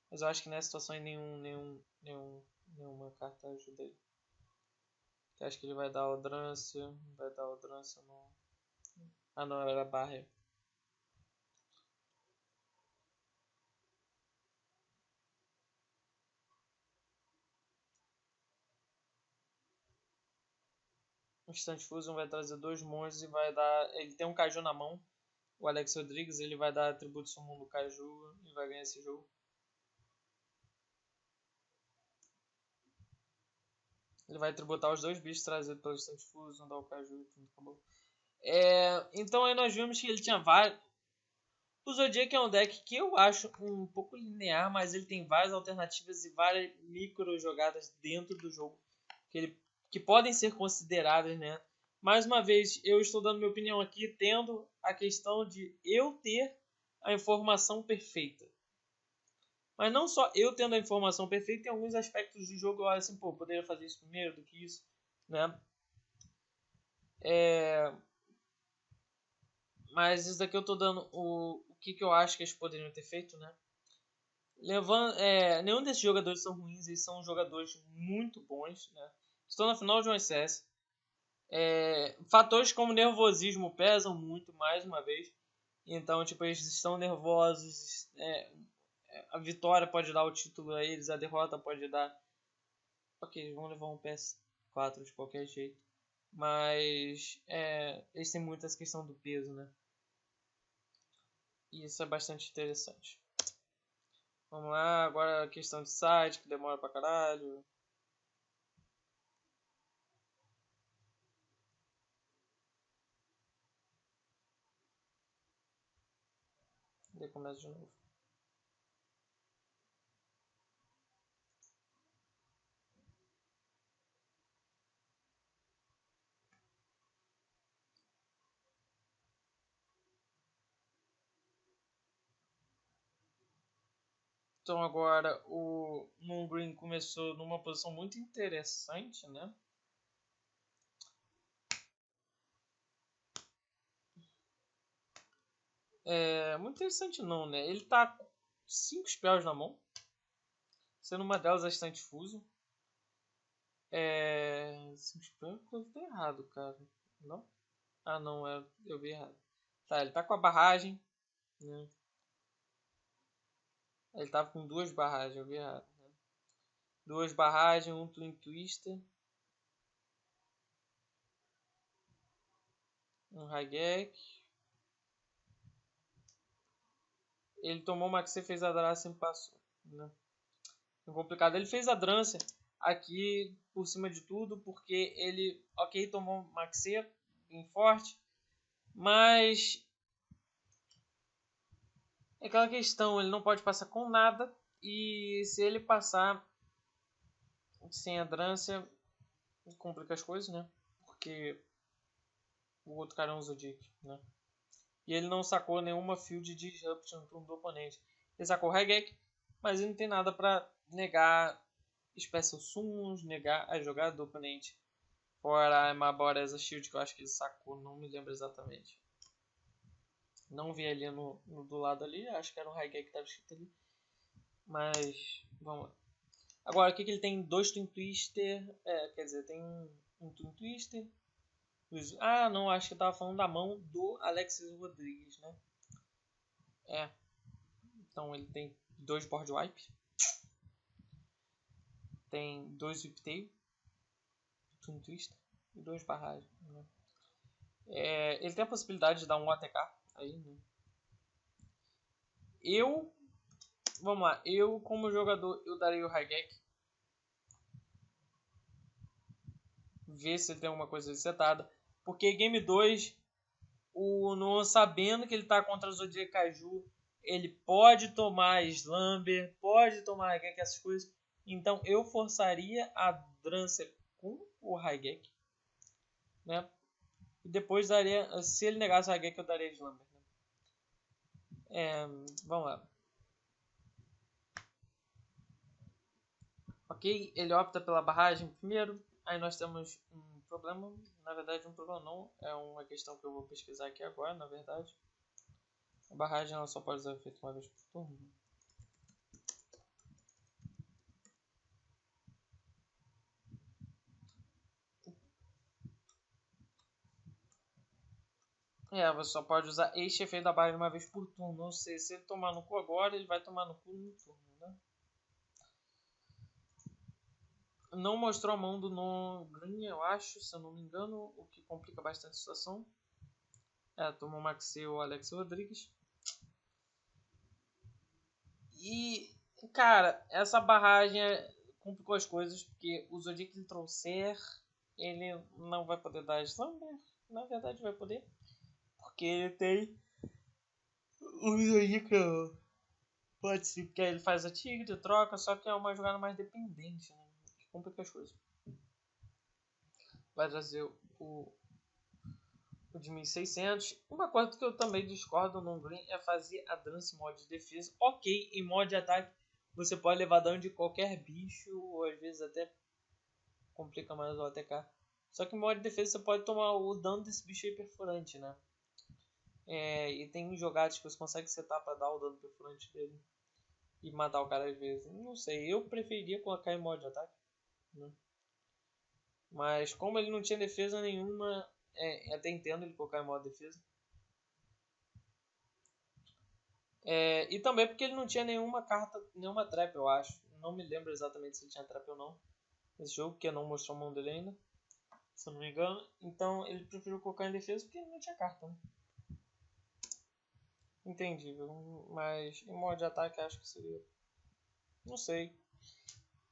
Speaker 1: Mas eu acho que nessa situação nenhuma carta ajuda ele. Eu acho que ele vai dar o Drância. Vai dar o Drância no... Ah não, era Barrier. O Instant Fusion vai trazer 2 monstros e vai dar... Ele tem um Caju na mão. O Alex Rodrigues, ele vai dar atributo summon do Caju e vai ganhar esse jogo. Ele vai tributar os 2 bichos trazidos pelo Instant Fusion, dar o Caju e tudo acabou. Então aí nós vimos que ele tinha vários... O Zodiac é um deck que eu acho um pouco linear, mas ele tem várias alternativas e várias micro jogadas dentro do jogo que podem ser consideradas, né? Mais uma vez, eu estou dando minha opinião aqui, tendo a questão de eu ter a informação perfeita. Mas não só eu tendo a informação perfeita, em alguns aspectos do jogo eu olho assim, pô, poderia fazer isso primeiro do que isso, né? Mas isso daqui eu tô dando o que eu acho que eles poderiam ter feito, né? Nenhum desses jogadores são ruins, eles são jogadores muito bons, né? Estão na final de um SS. Fatores como nervosismo pesam muito, mais uma vez. Então, tipo, eles estão nervosos. A vitória pode dar o título a eles, a derrota pode dar. Ok, eles vão levar um PS4 de qualquer jeito. Mas eles têm muito essa questão do peso, né? E isso é bastante interessante. Vamos lá, agora a questão de site, que demora pra caralho. Daí começa de novo. Então agora o Moon Green começou numa posição muito interessante, né? Muito interessante não, né? Ele tá com 5 spells na mão. Sendo uma delas a Instant Fusion. 5 spells eu tô errado, cara. Não? Ah não, eu vi errado. Tá, ele tá com a barragem. Né? Ele tava com 2 barragens, eu vi errado. Né? 2 barragens, um Twin Twister. Um Raigek. Ele tomou o Maxi, fez a Draça e passou. Né? Complicado. Ele fez a Drância aqui por cima de tudo, porque ele, ok, tomou Maxi bem forte, mas é aquela questão, ele não pode passar com nada, e se ele passar sem a Drância, complica as coisas, né? Porque o outro cara é um Zodiac, né? E ele não sacou nenhuma Field Disruption no turno do oponente. Ele sacou Raigek, mas ele não tem nada para negar Special Summons, negar a jogada do oponente. Fora a Maboreza Shield, que eu acho que ele sacou, não me lembro exatamente. Não vi ali do lado ali, acho que era um Raigek que estava escrito ali. Mas, vamos lá. Agora, o que ele tem? 2 Twin Twister, quer dizer, tem um Twin Twister, Ah, não, acho que eu tava falando da mão do Alexis Rodrigues, né? Então ele tem 2 board wipe. Tem 2 whiptail. Twin Twister. E 2 barragens, né? Ele tem a possibilidade de dar um ATK aí, né? Vamos lá, eu como jogador, eu daria o Raigek. Ver se ele tem alguma coisa setada. Porque Game 2, o Noah sabendo que ele tá contra o Zodiac Kaiju, ele pode tomar Slumber, pode tomar Raigek, essas coisas. Então eu forçaria a Drancer com o Raigek, né? E depois daria, se ele negasse o Raigek, eu daria Slumber, né? Vamos lá. Ok, ele opta pela barragem primeiro. Aí nós temos um problema. Na verdade, um problema não. É uma questão que eu vou pesquisar aqui agora, na verdade. A barragem ela só pode ser feita uma vez por turno. Você só pode usar este efeito da barragem uma vez por turno. Ou seja, se ele tomar no cu agora, ele vai tomar no cu no turno, né? Não mostrou a mão do No Green, eu acho, se eu não me engano, o que complica bastante a situação. Tomou o Maxi o Alex Rodrigues. E, cara, essa barragem complicou as coisas, porque o Zodiac que ele trouxer, ele não vai poder dar Slumber. Na verdade, vai poder, porque ele tem o Zodiac. Pode ser, porque ele faz a tigre, troca, só que é uma jogada mais dependente, né? Que complica as coisas. Vai trazer o de 1600. Uma coisa que eu também discordo no Green é fazer a dance em modo de defesa. Ok, em modo de ataque você pode levar dano de qualquer bicho, ou às vezes até complica mais o ATK. Só que em modo de defesa você pode tomar o dano desse bicho aí perfurante, né? E tem jogadas que você consegue setar para dar o dano perfurante dele e matar o cara às vezes. Não sei, eu preferia colocar em modo de ataque, né? Mas como ele não tinha defesa nenhuma, até entendo ele colocar em modo de defesa. E também porque ele não tinha nenhuma carta, nenhuma trap, eu acho. Não me lembro exatamente se ele tinha trap ou não nesse jogo, porque não mostrou a mão dele ainda, se eu não me engano. Então ele preferiu colocar em defesa porque ele não tinha carta, né? Entendível, mas em modo de ataque acho que seria. Não sei.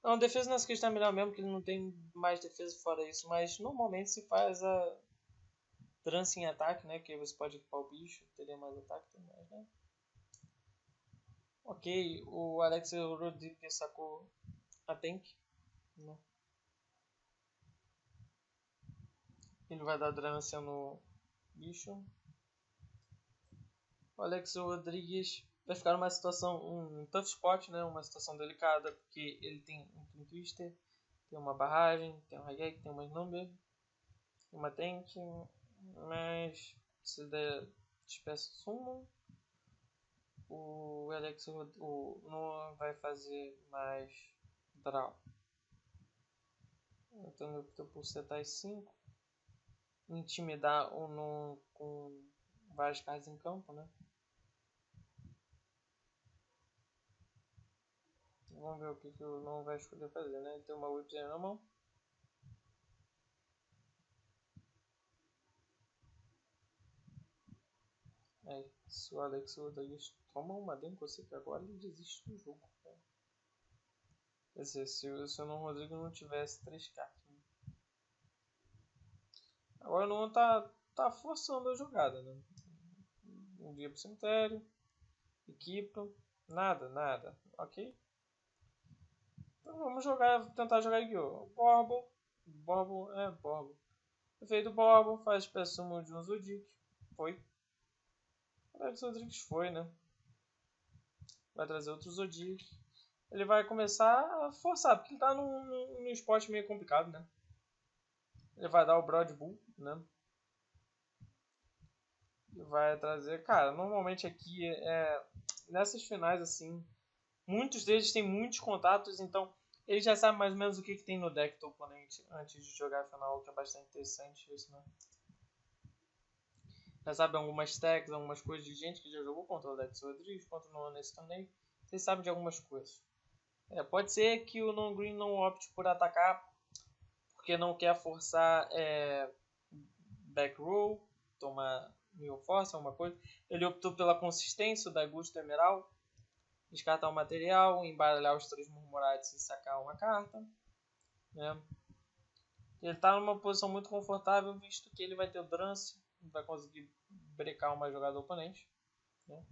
Speaker 1: Não, defesa nessa questão é melhor mesmo, que ele não tem mais defesa fora isso, mas normalmente se faz a trance em ataque, né? Que você pode equipar o bicho, teria mais ataque e tudo mais, né? Ok, o Alex Rodrigues sacou a tank, né? Ele vai dar trance no bicho. O Alex Rodrigues vai ficar numa situação, um tough spot, né? Uma situação delicada, porque ele tem um Twin Twister, tem uma barragem, tem um Raigek, tem uma Slumber, uma tank, mas se der espécie Summon, o Alex o Noah vai fazer mais draw. Então eu opto por setar as 5, intimidar o Noah com várias cartas em campo, né? Vamos ver o que o Noah vai escolher fazer, né? Ele tem uma Whip na mão. Se o Alex Rodrigues toma uma dentro você que agora ele desiste do jogo. Cara. Quer dizer, se o Noah Rodrigues não tivesse 3 cartas. Né? Agora o Noah tá forçando a jogada, né? Um dia pro cemitério, equipa, nada, ok? Então vamos tentar jogar Yu-Gi-Oh! Borbo. Efeito Borbo, faz espécie summon de um Zodiac. Foi. O Alex Rodrigues foi, né? Vai trazer outro Zodiac. Ele vai começar a forçar, porque ele tá num spot meio complicado, né? Ele vai dar o Broad Bull, né? E vai trazer... Cara, normalmente aqui, nessas finais, assim, muitos deles têm muitos contatos, então ele já sabe mais ou menos o que tem no deck do oponente antes de jogar a final, o que é bastante interessante isso, né? Já sabe algumas tags, algumas coisas de gente que já jogou contra o Alex Rodrigues, contra o Noah nesse torneio. Vocês sabem de algumas coisas. Pode ser que o Non Green não opte por atacar porque não quer forçar back row, tomar Mil Force, alguma coisa. Ele optou pela consistência da Gusto Emerald, descartar o material, embaralhar os 3 Murmurados e sacar uma carta. Né? Ele está numa posição muito confortável, visto que ele vai ter o Drance, vai conseguir brecar uma jogada do oponente. Né?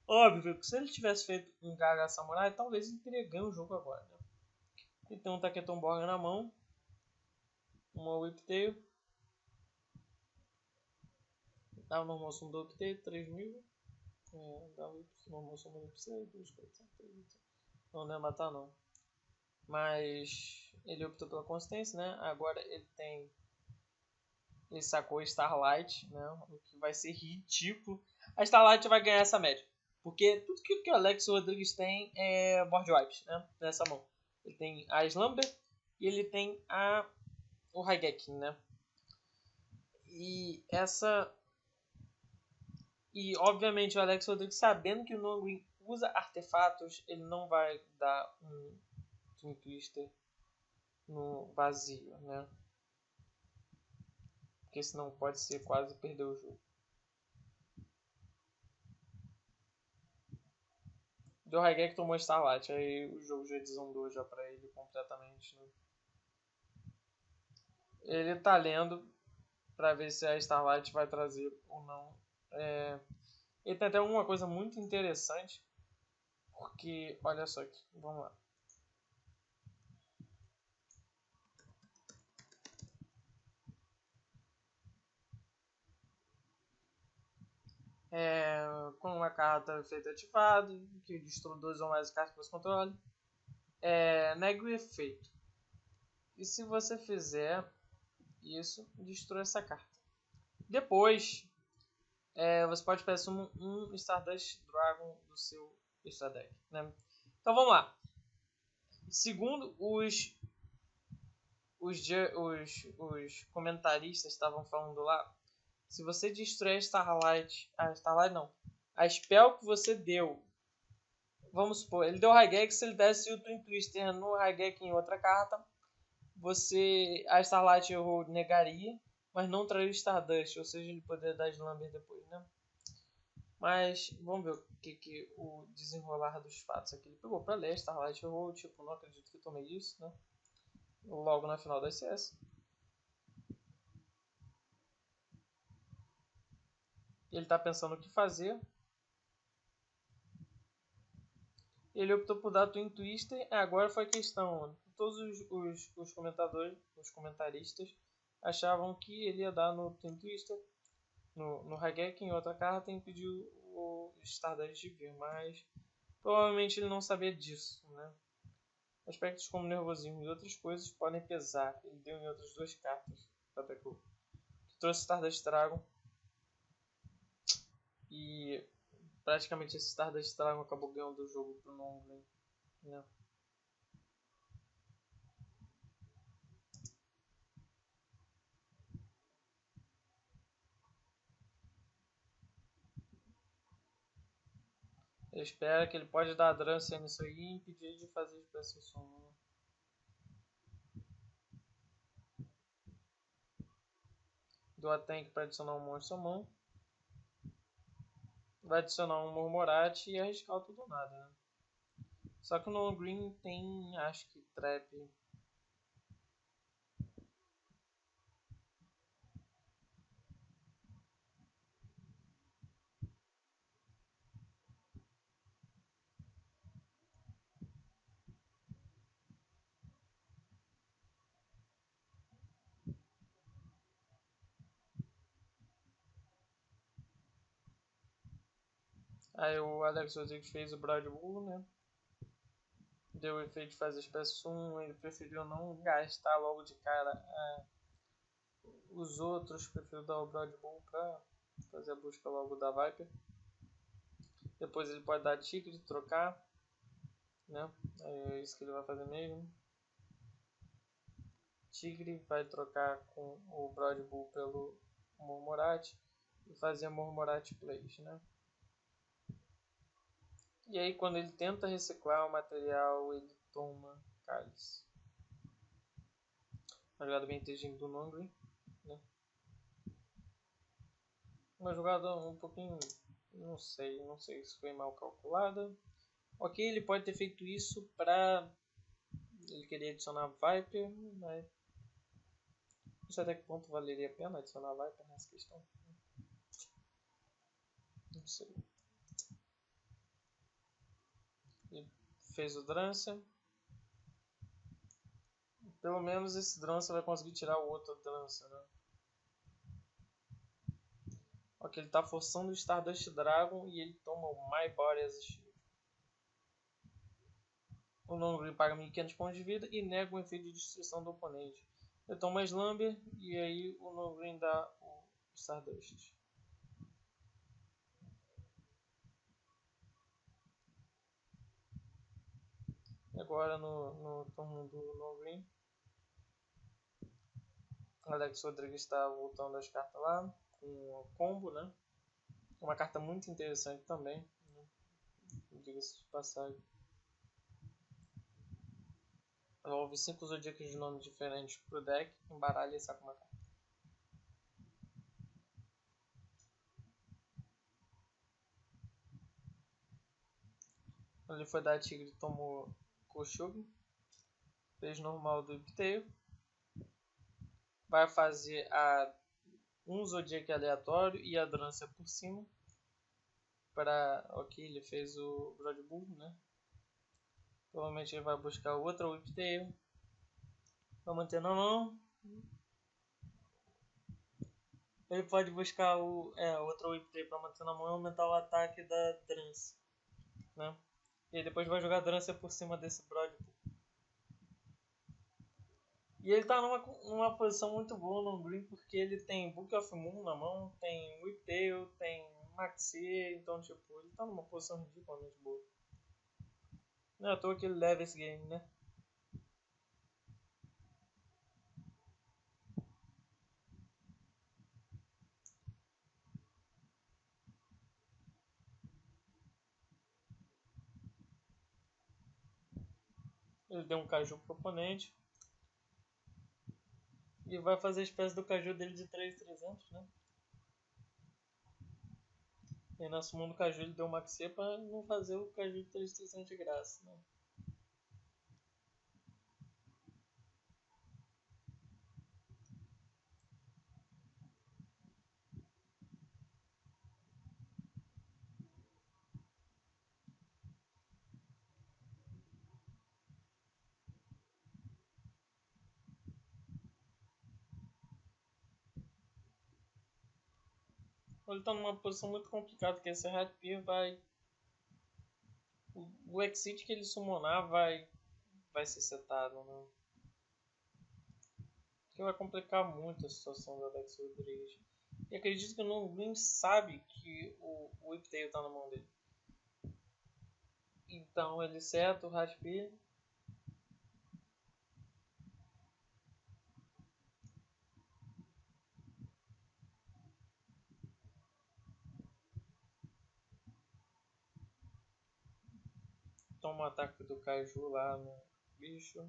Speaker 1: Óbvio que se ele tivesse feito um Gaga Samurai, talvez ele teria ganho o jogo agora. Né? Ele tem um Taqueton Borg na mão, uma Whiptail, dá o normal sum do Whiptail, 3000. Dá o normal sum do Whiptail, 2, 4, 5, 3, não ia matar não. Mas ele optou pela consistência, né? Agora ele sacou Starlight, né? O que vai ser ridículo. A Starlight vai ganhar essa média. Porque tudo que o Alex Rodrigues tem é board wipes, né? Nessa mão. Ele tem a Slumber e ele tem o Raigeki, né? E obviamente o Alex Rodrigues, sabendo que o Non Green usa artefatos, ele não vai dar um Twin Twister no vazio, né? Porque senão pode ser quase perder o jogo. Deu Raigeki, tomou Starlight, aí o jogo já desandou já pra ele completamente. Né? Ele tá lendo pra ver se a Starlight vai trazer ou não. Ele tem até uma coisa muito interessante, porque, olha só aqui, vamos lá. Com uma carta efeito ativado, que destrói 2 ou mais cartas que você controle, nega o efeito. E se você fizer isso, destrói essa carta. Depois, você pode pegar um Stardust Dragon do seu extra deck. Né? Então vamos lá. Segundo os comentaristas estavam falando lá, se você destruir a Starlight não, a spell que você deu, vamos supor, ele deu Raigeki, se ele desse o Twin Twister no Raigeki em outra carta, a Starlight errou, negaria, mas não traria o Stardust, ou seja, ele poderia dar Slumber depois, né? Mas vamos ver o desenrolar dos fatos aqui. Ele pegou pra ler, Starlight errou, tipo, não acredito que eu tomei isso, né? Logo na final da CS. Ele está pensando o que fazer. Ele optou por dar Twin Twister. Agora foi a questão. Todos os comentaristas achavam que ele ia dar no Twin Twister, no Raigeki, em outra carta, e impediu o Stardust de vir. Mas provavelmente ele não sabia disso, né? Aspectos como nervosismo e outras coisas podem pesar. Ele deu em outras 2 cartas para Deku. Trouxe Stardust Dragon. E praticamente esse Stardust Dragon acabou ganhando o jogo pro Non Green. Né? Eu espero que ele pode dar Drance nisso aí e impedir de fazer as pessoas sumir. Do Tank para adicionar um monstro à mão. Vai adicionar um Murmurati e arriscar tudo ou nada. Né? Só que o Non Green tem, acho que, Trap. Aí o Alex Rodrigues fez o Broad Bull, né? Deu o efeito de fazer espécie 1, ele preferiu não gastar logo de cara os outros, preferiu dar o Broad Bull pra fazer a busca logo da Viper. Depois ele pode dar Tigre, trocar, né? É isso que ele vai fazer mesmo. Tigre vai trocar com o Brood Bull pelo Mormorat e fazer Mormorat Plays, né? E aí quando ele tenta reciclar o material, ele toma Cálice. Uma jogada bem inteligente do Nongrin, né? Uma jogada um pouquinho, não sei se foi mal calculada. Ok, ele pode ter feito isso para ele querer adicionar Viper, mas não sei até que ponto valeria a pena adicionar Viper nessa questão. Não sei. Ele fez o Drancer. Pelo menos esse Drancer vai conseguir tirar o outro Drancer, né? Ok, ele tá forçando o Stardust Dragon e ele toma o My Body as Shield. O Nongrin paga 1500 pontos de vida e nega o efeito de destruição do oponente. Ele toma Slumber e aí o Nongrin dá o Stardust. Agora no turno do Nongrin, Alex Rodrigues está voltando as cartas lá com o combo, né? Uma carta muito interessante também, né? Diga-se de passagem. Envolve 5 zodíacos de nomes diferentes pro deck, embaralha e saca uma carta. Quando ele foi dar Tigre, tomou Koshug, fez normal do Iptail, vai fazer um zodíaco aleatório e a Drancer por cima. Ok, ele fez o Brood Bull, né? Provavelmente ele vai buscar outra Whiptail. Vai manter na mão. Ele pode buscar outra Whiptail para manter na mão e aumentar o ataque da Drancer, né? E depois vai jogar a Drancer por cima desse Brood Bull. E ele tá numa posição muito boa no Green porque ele tem Book of Moon na mão, tem Whiptail, tem Maxi, então tipo, ele tá numa posição ridiculamente boa. Não é à toa que ele leva esse game, né? Ele deu um Caju pro oponente. E vai fazer a espécie do Caju dele de 3.300, né? E nosso mundo Caju ele deu uma Maxi pra não fazer o Caju de 3.300 de graça, né? Ele tá numa posição muito complicada, que esse Ratpier vai... O Exit que ele summonar vai ser setado, né? Que vai complicar muito a situação do Alex Rodrigues. E acredito que o Nongrin sabe que o Whiptail tá na mão dele. Então ele seta o Ratpier. Toma o ataque do Caju lá no bicho.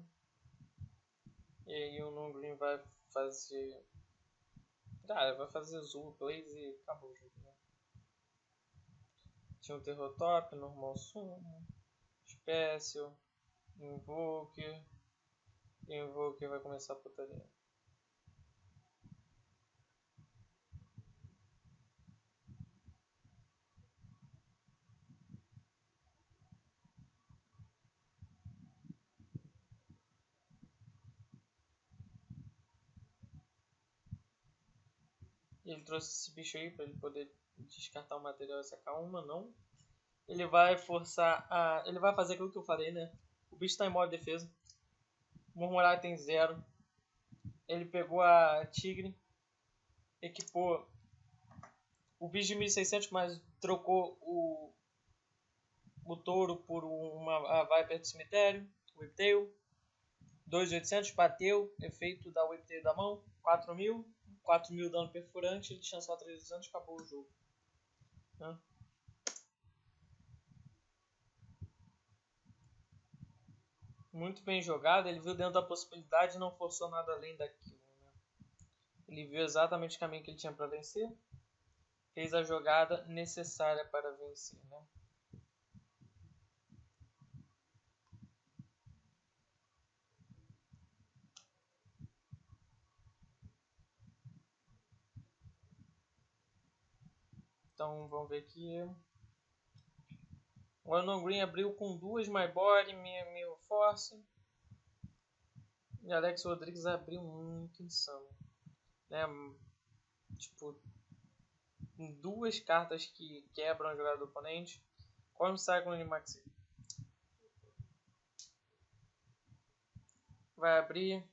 Speaker 1: E aí o Nongrin vai fazer... Cara, vai fazer Zul, Blaze e acabou o jogo, né? Tinha o Terror Top, Normal Sumo, Special, Invoker. Invoker vai começar a putaria. Ele trouxe esse bicho aí pra ele poder descartar o material e sacar uma, não. Ele vai forçar a... Ele vai fazer aquilo que eu falei, né? O bicho tá em modo defesa. O Murmurar tem 0. Ele pegou a Tigre. Equipou o bicho de 1600, mas trocou o touro por a Viper do cemitério. O Whiptail. 2.800, bateu, efeito da whip dele da mão, 4.000, 4.000 dano perfurante, ele tinha só 3.200, acabou o jogo. Né? Muito bem jogado, ele viu dentro da possibilidade e não forçou nada além daquilo. Né? Ele viu exatamente o caminho que ele tinha para vencer, fez a jogada necessária para vencer. Né? Então vamos ver aqui. O Arnon Green abriu com 2 My Body, meio Force. E Alex Rodrigues abriu muito insano. Né? Tipo, 2 cartas que quebram a jogada do oponente. Corm Cyclone Maxi. Vai abrir.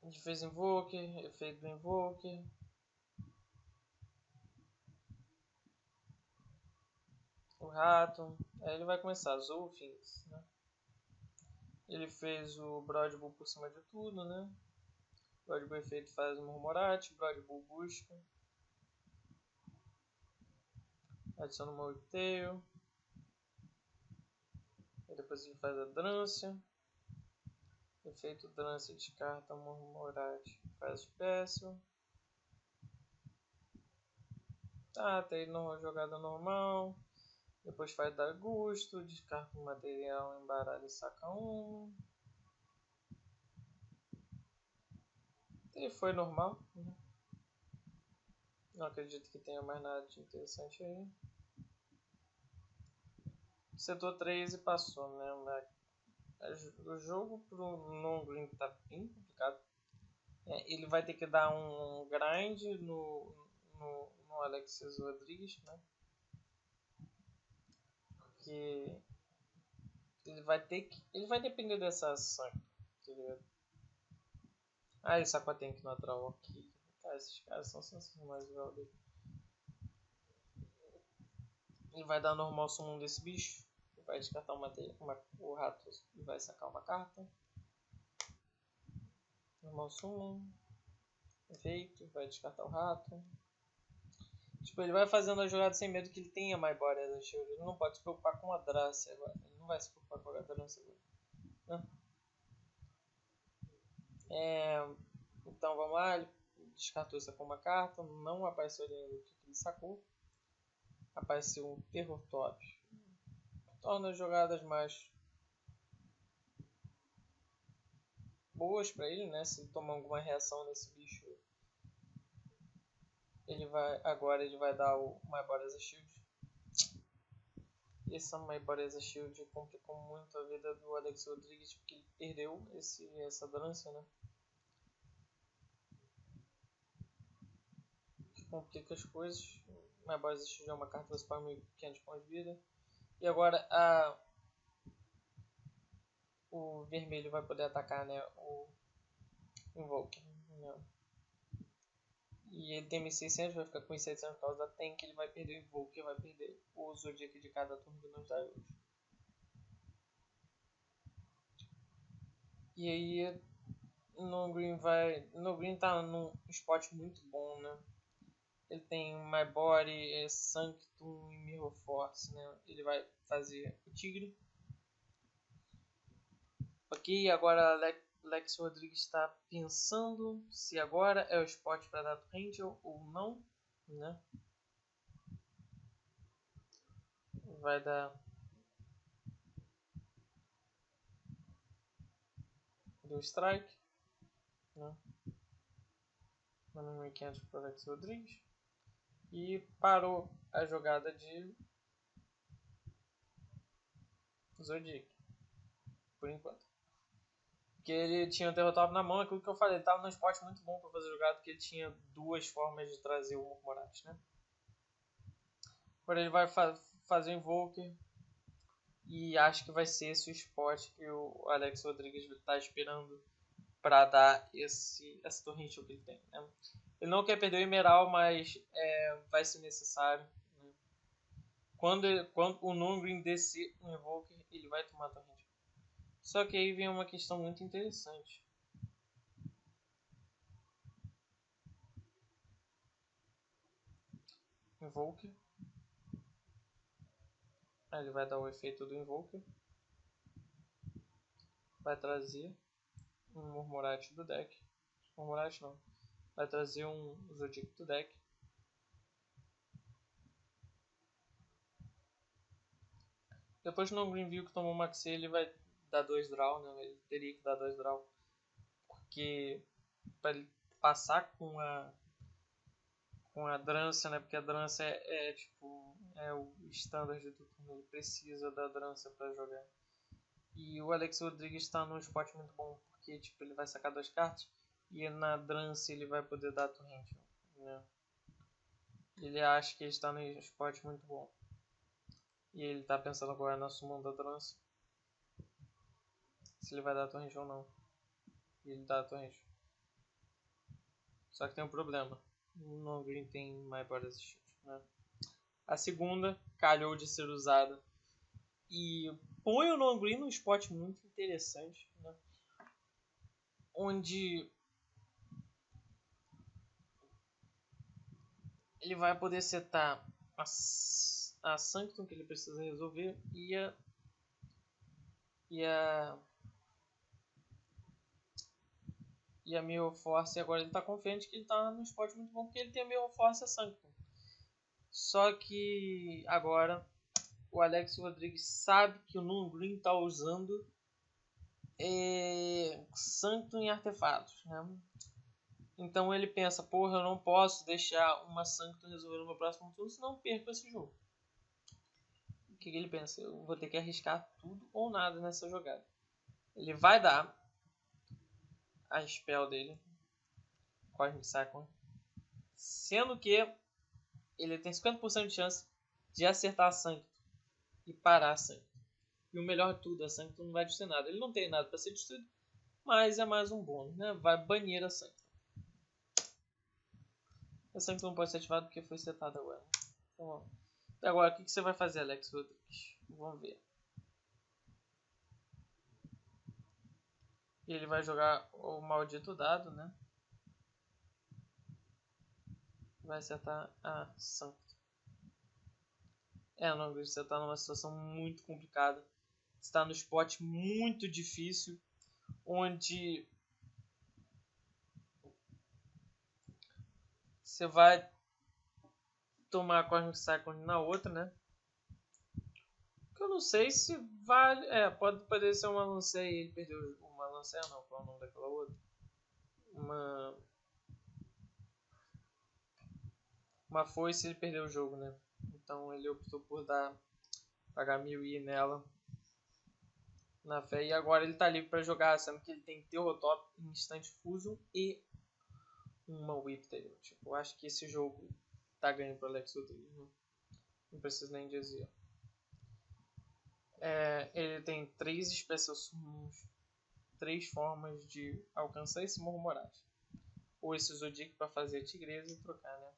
Speaker 1: A gente fez Invoker, efeito do Invoker. O rato. Aí ele vai começar, Zulfins, né? Ele fez o Broadbull por cima de tudo, né? Broadbull efeito faz o Murmurate, Broadbull busca. Adiciona uma Whiptail. E depois ele faz a Drância. Efeito Drância descarta o Murmurate, faz Special. Tá, tem jogada normal. Depois faz dar gosto, descarta o material, embaralha e saca um. E foi normal. Né? Não acredito que tenha mais nada de interessante aí. Setor 3 e passou, né? O jogo pro Non Green tá bem complicado. Ele vai ter que dar um grind no Alexis Rodrigues, né? Porque ele vai depender dessa ação, tá ligado? Ah, ele sacou a tank natural aqui. Cara, esses caras são sensacionais, velho. Ele vai dar normal summon desse bicho. Vai descartar o rato e vai sacar uma carta. Normal summon. Efeito, vai descartar o rato. Tipo, ele vai fazendo a jogada sem medo que ele tenha My Body as a Shield. Ele não pode se preocupar com a Drace agora. Ele não vai se preocupar com a Drace agora. Então vamos lá. Ele descartou isso com uma carta. Não apareceu ali o que ele sacou. Apareceu um Terror Top. Torna as jogadas mais boas pra ele, né? Se ele tomar alguma reação nesse bicho, ele vai dar o My Body as a Shield. E essa My Body as a Shield complicou muito a vida do Alex Rodrigues, porque ele perdeu essa dança, né? Que complica as coisas. My Body as a Shield é uma carta que você paga 1.500 pontos de vida. E agora o vermelho vai poder atacar, né? O Invoker. Né? E ele tem 1.600, vai ficar com 1.700 por causa da tank. Ele vai perder o Invoker, vai perder o Zodiac de cada turno que nos dá hoje. E aí, No Green tá num spot muito bom, né? Ele tem My Body, Sanctum e Mirror Force, né? Ele vai fazer o Tigre. Ok, agora Lex Rodrigues está pensando se agora é o spot para dar Angel ou não, né? Vai dar do strike, né? 1.500 para Alex Rodrigues e parou a jogada de Zodiac por enquanto, porque ele tinha o Terror Top na mão. Aquilo que eu falei, ele estava num spot muito bom para fazer jogada, porque ele tinha 2 formas de trazer o Murmurate, né? Agora ele vai fazer o Invoker. E acho que vai ser esse o spot que o Alex Rodrigues está esperando para dar essa torrente que ele tem. Né? Ele não quer perder o Emerald, mas vai ser necessário. Né? Quando o Non Green descer no Invoker, ele vai tomar a torrente. Só que aí vem uma questão muito interessante. Invoker. Aí ele vai dar o efeito do Invoker. Vai trazer um Murmurate do deck. Murmurate não. Vai trazer um Zodiac do deck. Depois no Greenville que tomou o Maxi, ele vai dar 2 draw, né? Ele teria que dar 2 draw. Porque para ele passar com a Drança, né? Porque a Drança é o standard do turno. Ele precisa da Drança para jogar. E o Alex Rodrigues está num spot muito bom. Porque tipo, ele vai sacar 2 cartas. E na Drança ele vai poder dar a torrente. Né? Ele acha que ele está num spot muito bom. E ele está pensando agora na summon da Drança. Se ele vai dar a torrente ou não. E ele dá a torrente. Só que tem um problema. O Non Green tem mais Borders Shield, né? A segunda calhou de ser usada. E põe o Non Green num spot muito interessante, né? Onde ele vai poder setar a Sanctum que ele precisa resolver e a Mirror Force. E agora ele está confiante que ele está num spot muito bom porque ele tem a Mirror Force e a Sanctum. Só que agora o Alex Rodrigues sabe que o Non Green está usando Sanctum em artefatos, né? Então ele pensa, porra, eu não posso deixar uma Sanctum resolver no meu próximo turno, senão eu perco esse jogo. O que ele pensa? Eu vou ter que arriscar tudo ou nada nessa jogada. Ele vai dar a spell dele, Cosmic Cyclone, sendo que ele tem 50% de chance de acertar a Sanctum e parar a Sanctum. E o melhor de tudo, a Sanctum não vai destruir nada. Ele não tem nada para ser destruído, mas é mais um bônus, né? Vai banir a Sanctum. A Sanctum não pode ser ativada porque foi setada agora. Então, e agora, o que você vai fazer, Alex Rodrigues? Vamos ver. Ele vai jogar o maldito dado, né? Vai acertar a Sanctum. Não, você está numa situação muito complicada. Você está no spot muito difícil, onde você vai tomar a Cosmic Cyclone na outra, né? Que eu não sei se vale. Pode ser uma Lanceia e ele perdeu uma Lanceia, não, qual é o nome daquela outra? Uma foice e ele perdeu o jogo, né? Então ele optou por pagar 1000 I nela na fé. E agora ele tá livre para jogar, sendo que ele tem Terrotop, Instant Fusion e uma Whiptail. Tipo, eu acho que esse jogo tá ganho pro Alex Rodrigues, né? Não preciso nem dizer. Ele tem 3 Special Summons, 3 formas de alcançar esse Murmurate. Ou esse Zodiac para fazer a Tigresa e trocar, né?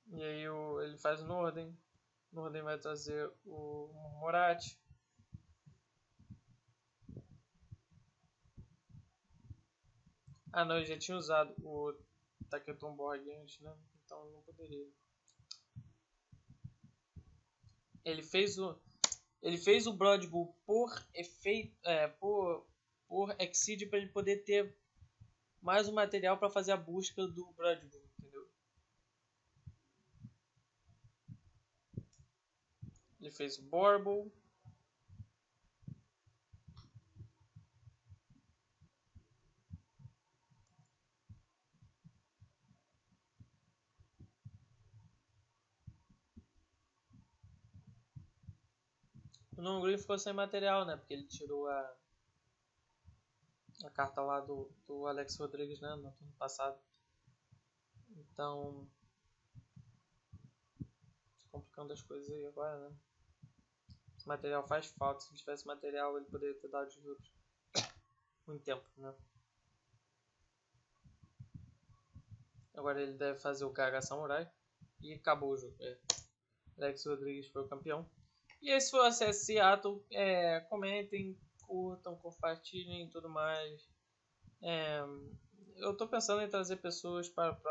Speaker 1: E aí ele faz o Norden. O Norden vai trazer o Murmurate. Ah não, ele já tinha usado o Taketon-Borg antes, né? Então eu não poderia. Ele fez o Blood Bowl por efeito, por Exceed para ele poder ter mais um material para fazer a busca do Blood Bowl, entendeu? Ele fez o Borble. O Non-Green ficou sem material, né? Porque ele tirou a carta lá do Alex Rodrigues, né? No turno passado. Então, complicando as coisas aí agora, né? Esse material faz falta. Se não tivesse material, ele poderia ter dado de outros. muito tempo, né? Agora ele deve fazer o Kaga Samurai e acabou o jogo. Alex Rodrigues foi o campeão. E esse foi o acesso Seattle. Comentem, curtam, compartilhem e tudo mais. Eu tô pensando em trazer pessoas para o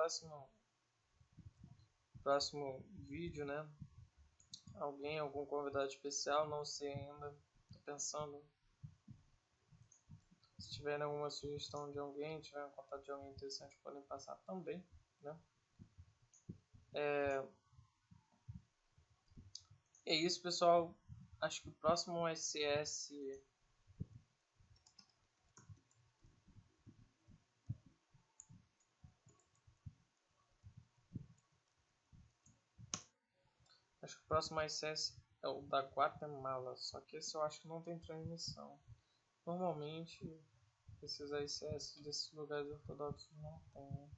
Speaker 1: próximo vídeo, né? Algum convidado especial, não sei ainda. Tô pensando. Se tiverem alguma sugestão de alguém, tiverem contato de alguém interessante, podem passar também, né? É isso, pessoal. Acho que o próximo SS Acho que o próximo ICS é o da Guatemala, só que esse eu acho que não tem transmissão. Normalmente, esses ICS desses lugares ortodoxos não tem, né?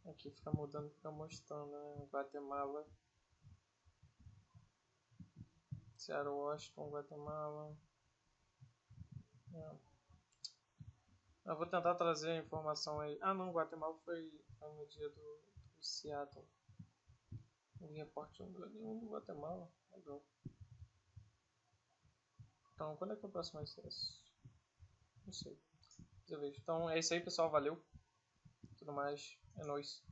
Speaker 1: Aqui fica mudando, fica mostrando, né? Guatemala, Seattle, Washington, Guatemala. Eu vou tentar trazer a informação aí. Ah não, Guatemala foi no dia do Seattle. O repórter não deu nenhum do Guatemala. Legal. Então, quando é que é o próximo ICS? Não sei. Então é isso aí, pessoal. Valeu. Tudo mais. É nóis.